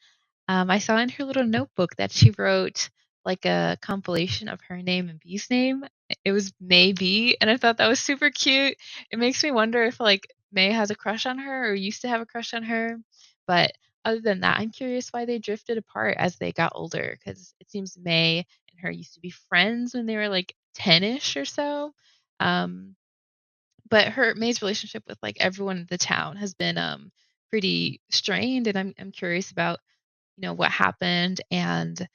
I saw in her little notebook that she wrote like a compilation of her name and B's name. It was May B, and I thought that was super cute. It makes me wonder if like May has a crush on her or used to have a crush on her. But other than that, I'm curious why they drifted apart as they got older, because it seems May and her used to be friends when they were like 10-ish or so. Um, but May's relationship with like everyone in the town has been pretty strained, and I'm curious about what happened, and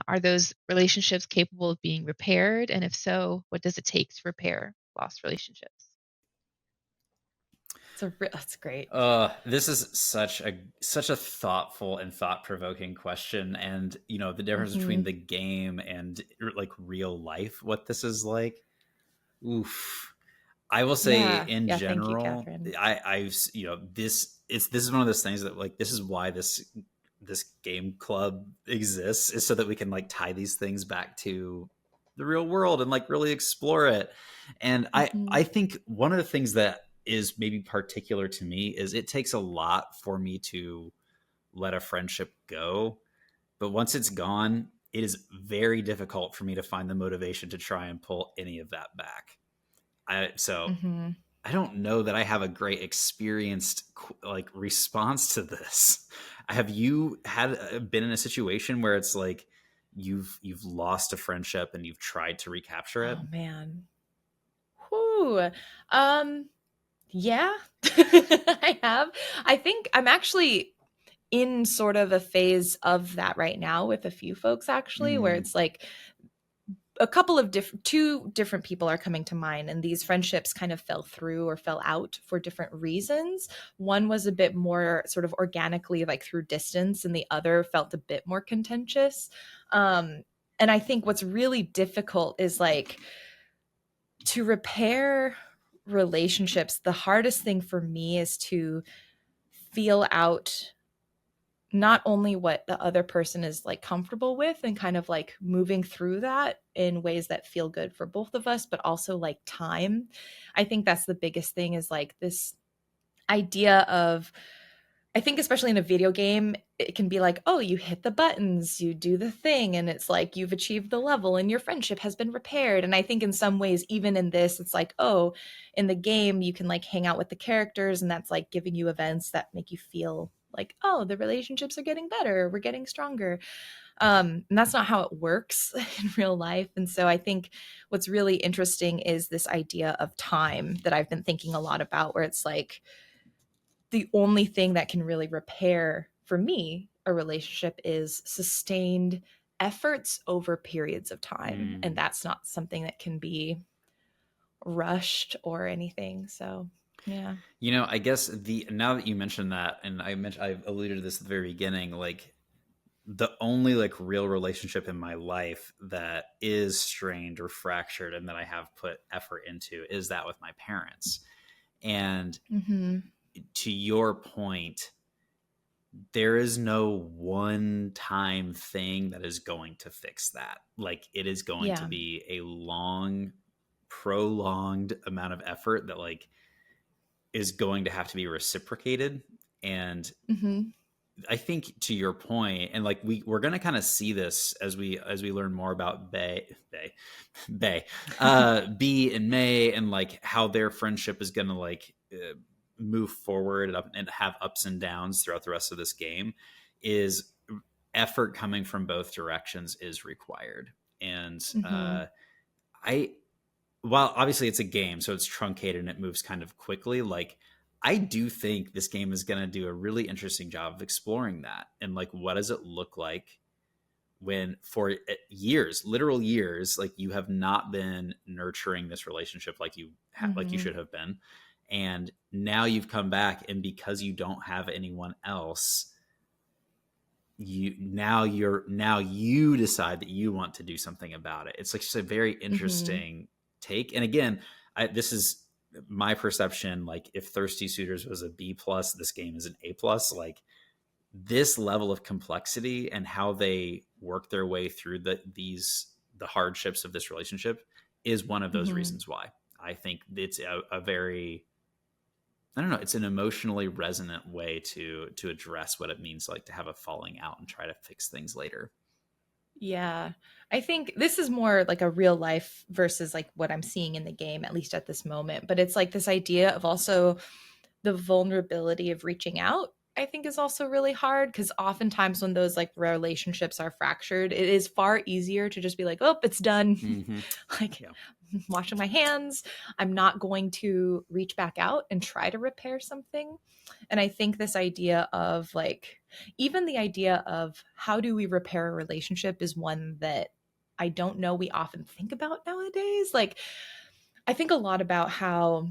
are those relationships capable of being repaired, and if so, what does it take to repair lost relationships? That's great. This is such a thoughtful and thought-provoking question, and the difference between the game and like real life, what this is like. Oof. I will say in general, thank you, Catherine. I've this is one of those things that like this is why this game club exists, is so that we can like tie these things back to the real world and like really explore it. And I think one of the things that is maybe particular to me is it takes a lot for me to let a friendship go, but once it's gone, it is very difficult for me to find the motivation to try and pull any of that back. I don't know that I have a great experienced like response to this. Have you been in a situation where it's like you've lost a friendship and you've tried to recapture it? Oh man. Whew. Yeah. I have. I think I'm actually in sort of a phase of that right now with a few folks, actually, where it's like a couple of two different people are coming to mind, and these friendships kind of fell through or fell out for different reasons. One was a bit more sort of organically, like through distance, and the other felt a bit more contentious. And I think what's really difficult is like to repair relationships. The hardest thing for me is to feel out not only what the other person is like comfortable with and kind of like moving through that in ways that feel good for both of us, but also like time. I think that's the biggest thing, is like this idea of, I think especially in a video game, it can be like, oh, you hit the buttons, you do the thing, and it's like you've achieved the level and your friendship has been repaired. And I think in some ways, even in this, it's like, oh, in the game, you can like hang out with the characters, and that's like giving you events that make you feel like, oh, the relationships are getting better, we're getting stronger. And that's not how it works in real life. And so I think what's really interesting is this idea of time that I've been thinking a lot about, where it's like, the only thing that can really repair, for me, a relationship is sustained efforts over periods of time. And that's not something that can be rushed or anything. So, yeah. I guess now that you mentioned that, and I alluded to this at the very beginning, like the only like real relationship in my life that is strained or fractured and that I have put effort into is that with my parents. And to your point, there is no one-time thing that is going to fix that. Like it is going to be a long, prolonged amount of effort that like is going to have to be reciprocated. And I think to your point, and like we're going to kind of see this as we learn more about B and May, and like how their friendship is going to like move forward and have ups and downs throughout the rest of this game, is effort coming from both directions is required. And while obviously it's a game, so it's truncated and it moves kind of quickly, like I do think this game is going to do a really interesting job of exploring that. And like, what does it look like when for years, literal years, like you have not been nurturing this relationship like you like you should have been. And now you've come back, and because you don't have anyone else, you decide that you want to do something about it. It's like just a very interesting take. And again, this is my perception. Like, if Thirsty Suitors was a B+, this game is an A+. Like, this level of complexity and how they work their way through the hardships of this relationship is one of those reasons why I think it's a very, I don't know, it's an emotionally resonant way to address what it means like to have a falling out and try to fix things later. Yeah. I think this is more like a real life versus like what I'm seeing in the game, at least at this moment. But it's like this idea of also the vulnerability of reaching out, I think, is also really hard, because oftentimes when those like relationships are fractured, it is far easier to just be like, oh, it's done. Like, washing my hands. I'm not going to reach back out and try to repair something. And I think this idea of like, even the idea of how do we repair a relationship is one that I don't know we often think about nowadays. Like, I think a lot about how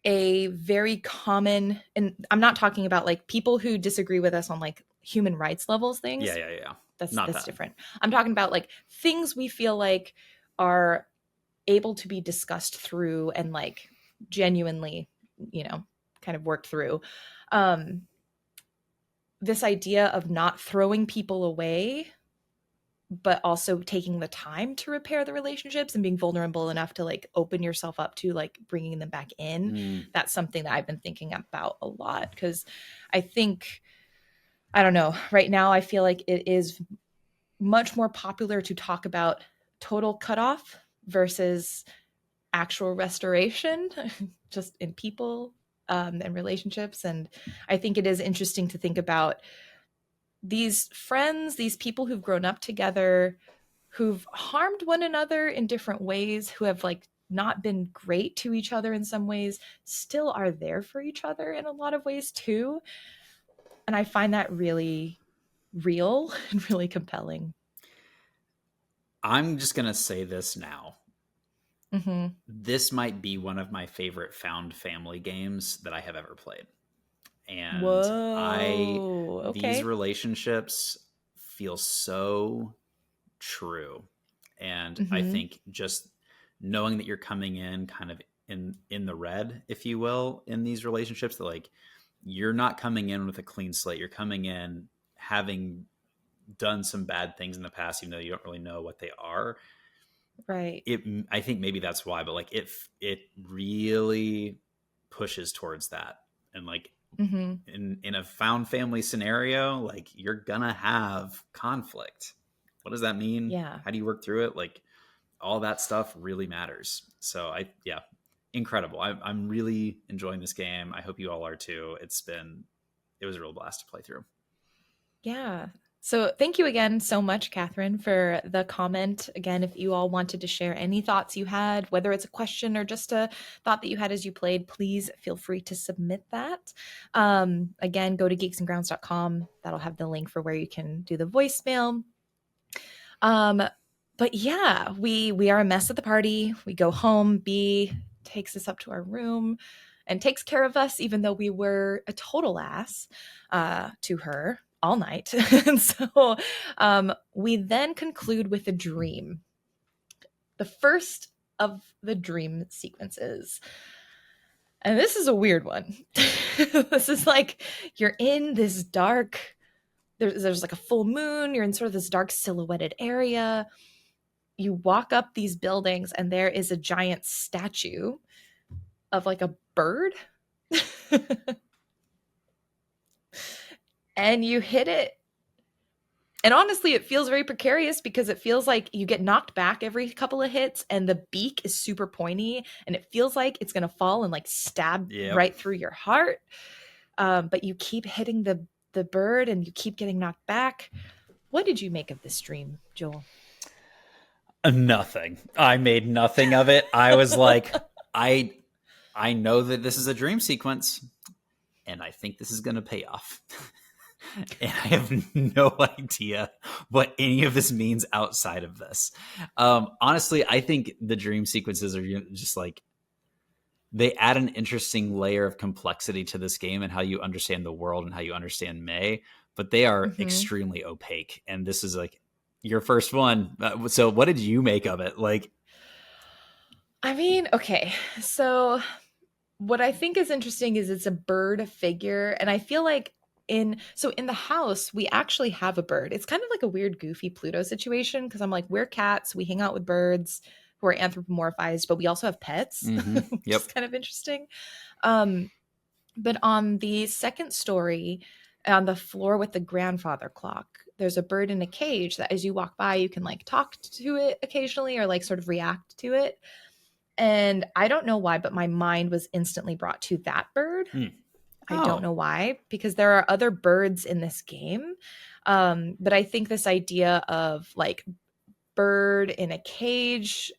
a very common, and I'm not talking about like people who disagree with us on like human rights levels things. Yeah. That's different. I'm talking about like things we feel like are able to be discussed through and like genuinely, kind of worked through. This idea of not throwing people away, but also taking the time to repair the relationships and being vulnerable enough to like open yourself up to like bringing them back in. That's something that I've been thinking about a lot, because I think, I don't know, right now I feel like it is much more popular to talk about total cutoff versus actual restoration, just in people and relationships. And I think it is interesting to think about these friends, these people who've grown up together, who've harmed one another in different ways, who have like not been great to each other in some ways, still are there for each other in a lot of ways too. And I find that really real and really compelling. I'm just going to say this now. This might be one of my favorite found family games that I have ever played. And these relationships feel so true. And I think just knowing that you're coming in kind of in the red, if you will, in these relationships, that like you're not coming in with a clean slate. You're coming in having done some bad things in the past, even though you don't really know what they are. Right. I think maybe that's why, but like it really pushes towards that. And like in a found family scenario, like you're gonna have conflict. What does that mean? Yeah. How do you work through it? Like all that stuff really matters. So incredible. I'm really enjoying this game. I hope you all are too. It was a real blast to play through. Yeah. So thank you again so much, Catherine, for the comment. Again, if you all wanted to share any thoughts you had, whether it's a question or just a thought that you had as you played, please feel free to submit that. Again, go to geeksandgrounds.com. That'll have the link for where you can do the voicemail. But yeah, we are a mess at the party. We go home. B takes us up to our room and takes care of us, even though we were a total ass to her all night. And so we then conclude with a dream. The first of the dream sequences. And this is a weird one. This is like, you're in this dark, there's like a full moon. You're in sort of this dark silhouetted area. You walk up these buildings and there is a giant statue of like a bird. And you hit it. And honestly, it feels very precarious because it feels like you get knocked back every couple of hits and the beak is super pointy and it feels like it's going to fall and like stab right through your heart. But you keep hitting the bird and you keep getting knocked back. What did you make of this dream, Joel? Nothing. I made nothing of it. I was like, I know that this is a dream sequence and I think this is going to pay off. And I have no idea what any of this means outside of this. Honestly, I think the dream sequences are just like, they add an interesting layer of complexity to this game and how you understand the world and how you understand May, but they are extremely opaque. And this is like your first one. So what did you make of it? Like, I mean, okay. So what I think is interesting is it's a bird figure. And I feel like in the house, we actually have a bird. It's kind of like a weird, goofy Pluto situation because I'm like, we're cats. We hang out with birds who are anthropomorphized, but we also have pets, which is kind of interesting. But on the second story, on the floor with the grandfather clock, there's a bird in a cage that as you walk by, you can like talk to it occasionally or like sort of react to it. And I don't know why, but my mind was instantly brought to that bird. I don't know why, because there are other birds in this game. But I think this idea of like bird in a cage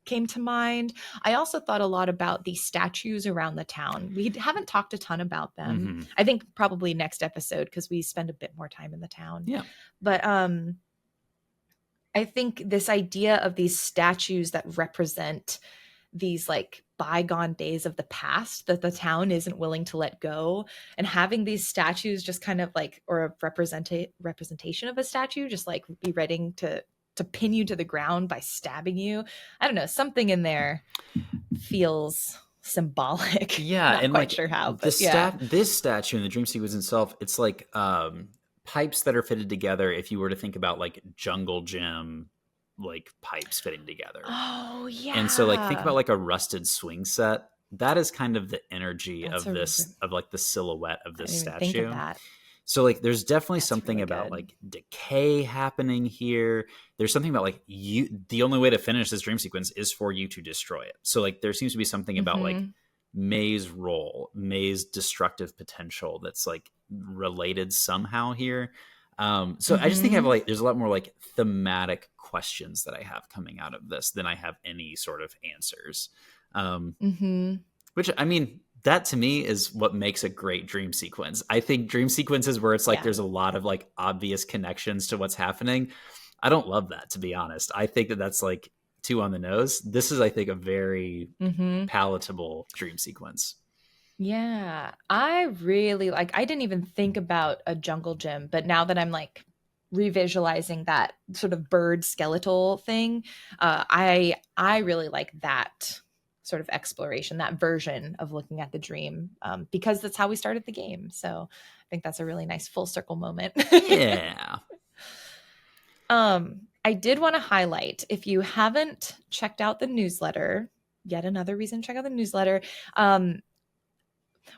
came to mind. I also thought a lot about the statues around the town. We haven't talked a ton about them. I think probably next episode because we spend a bit more time in the town. Yeah. But I think this idea of these statues that represent these like bygone days of the past that the town isn't willing to let go, and having these statues just kind of like, or a representation of a statue just like be ready to pin you to the ground by stabbing you. I don't know, something in there feels symbolic. Yeah. Not and quite like sure how, but this statue in the dream sequence itself, it's like pipes that are fitted together. If you were to think about like jungle gym, like pipes fitting together. Oh yeah. And so like think about like a rusted swing set. That is kind of the energy That's of this, of like the silhouette of this I didn't even statue. think of that. So like there's definitely That's something really about good. like decay happening here. There's something about like the only way to finish this dream sequence is for you to destroy it. So like there seems to be something about like May's role, May's destructive potential that's like related somehow here. So I just think I have like there's a lot more like thematic questions that I have coming out of this than I have any sort of answers. Which I mean, that to me is what makes a great dream sequence. I think dream sequences where it's like there's a lot of like obvious connections to what's happening, I don't love that, to be honest. I think that that's like too on the nose. This is, I think, a very palatable dream sequence. Yeah, I really like, I didn't even think about a jungle gym, but now that I'm like revisualizing that sort of bird skeletal thing, I really like that sort of exploration, that version of looking at the dream, because that's how we started the game. So I think that's a really nice full circle moment. Yeah. I did want to highlight, if you haven't checked out the newsletter, yet another reason to check out the newsletter.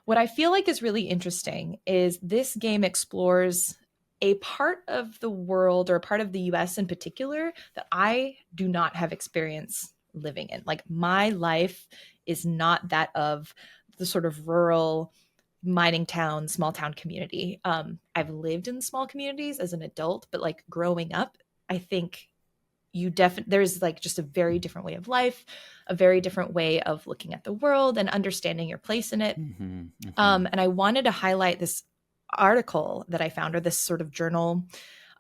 What I feel like is really interesting is this game explores a part of the world, or a part of the US in particular, that I do not have experience living in. Like my life is not that of the sort of rural mining town, small town community. I've lived in small communities as an adult, but like growing up, I think there's like just a very different way of life, a very different way of looking at the world and understanding your place in it. And I wanted to highlight this article that I found, or this sort of journal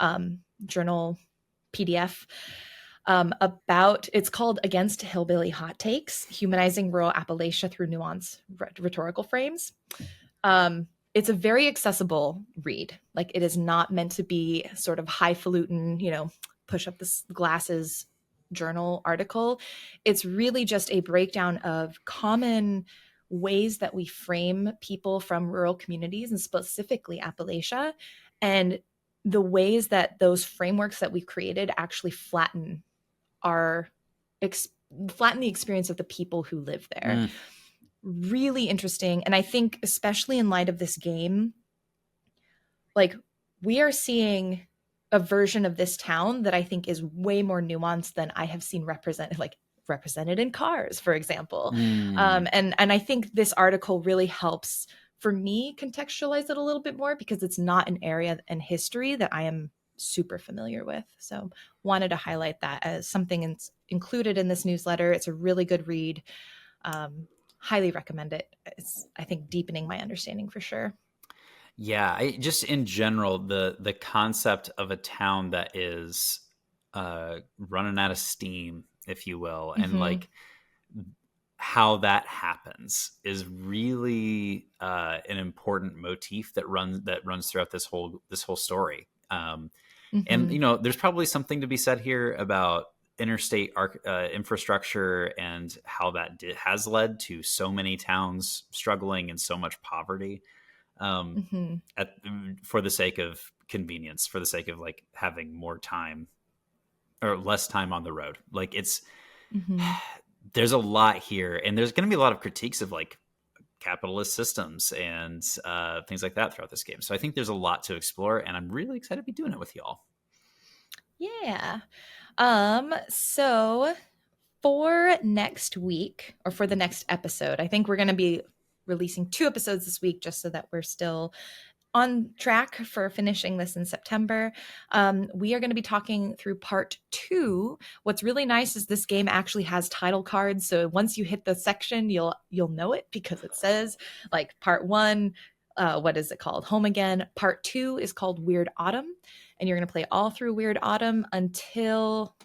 PDF, about, it's called Against Hillbilly Hot Takes, Humanizing Rural Appalachia Through Nuanced Rhetorical Frames. It's a very accessible read. Like it is not meant to be sort of highfalutin, push up the glasses journal article. It's really just a breakdown of common ways that we frame people from rural communities, and specifically Appalachia, and the ways that those frameworks that we've created actually flatten the experience of the people who live there. Really interesting. And I think especially in light of this game, like we are seeing a version of this town that I think is way more nuanced than I have seen represented in Cars, for example. And I think this article really helps for me contextualize it a little bit more, because it's not an area and history that I am super familiar with. So wanted to highlight that as something included in this newsletter. It's a really good read. Highly recommend it. It's, I think, deepening my understanding for sure. Yeah, just in general, the concept of a town that is running out of steam, if you will, and like how that happens is really an important motif that runs throughout this whole story. And there's probably something to be said here about interstate infrastructure and how that has led to so many towns struggling and so much poverty, for the sake of convenience, for the sake of like having more time or less time on the road. Like it's there's a lot here, and there's going to be a lot of critiques of like capitalist systems and things like that throughout this game. So I think there's a lot to explore, and I'm really excited to be doing it with y'all. Yeah. So for next week, or for the next episode, I think we're going to be releasing 2 episodes this week just so that we're still on track for finishing this in September. We are going to be talking through part 2. What's really nice is this game actually has title cards. So once you hit the section, you'll know it because it says like part 1, what is it called? Home Again. Part 2 is called Weird Autumn. And you're going to play all through Weird Autumn until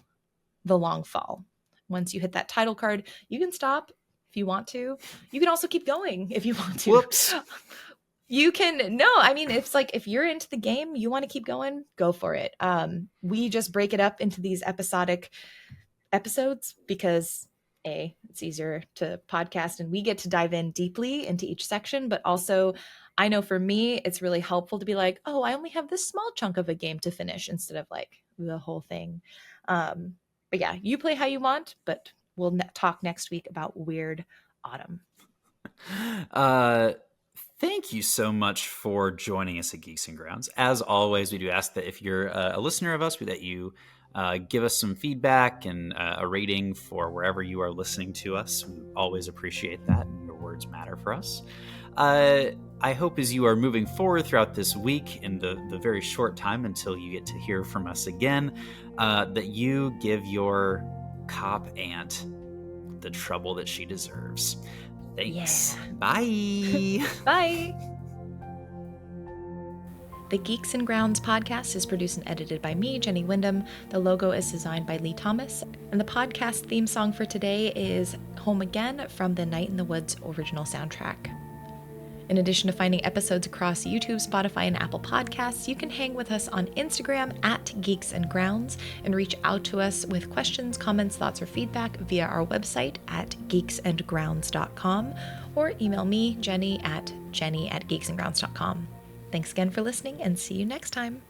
the Long Fall. Once you hit that title card, you can stop if you want to. You can also keep going if you want to. Whoops. You can, no, I mean, it's like if you're into the game, you want to keep going, go for it. We just break it up into these episodic episodes because it's easier to podcast and we get to dive in deeply into each section. But also, I know for me, it's really helpful to be like, oh, I only have this small chunk of a game to finish instead of like the whole thing. But yeah, you play how you want, but we'll talk next week about Weird Autumn. Thank you so much for joining us at Geeks and Grounds. As always, we do ask that if you're a listener of us, that you give us some feedback and a rating for wherever you are listening to us. We always appreciate that, and your words matter for us. I hope as you are moving forward throughout this week in the very short time until you get to hear from us again, that you give your cop aunt the trouble that she deserves. Thanks. Yeah. Bye. Bye. The Geeks and Grounds podcast is produced and edited by me, Jenny Wyndham. The logo is designed by Lee Thomas. And the podcast theme song for today is Home Again from the Night in the Woods original soundtrack. In addition to finding episodes across YouTube, Spotify, and Apple Podcasts, you can hang with us on Instagram at Geeks and Grounds and reach out to us with questions, comments, thoughts, or feedback via our website at geeksandgrounds.com or email me, Jenny at geeksandgrounds.com. Thanks again for listening and see you next time.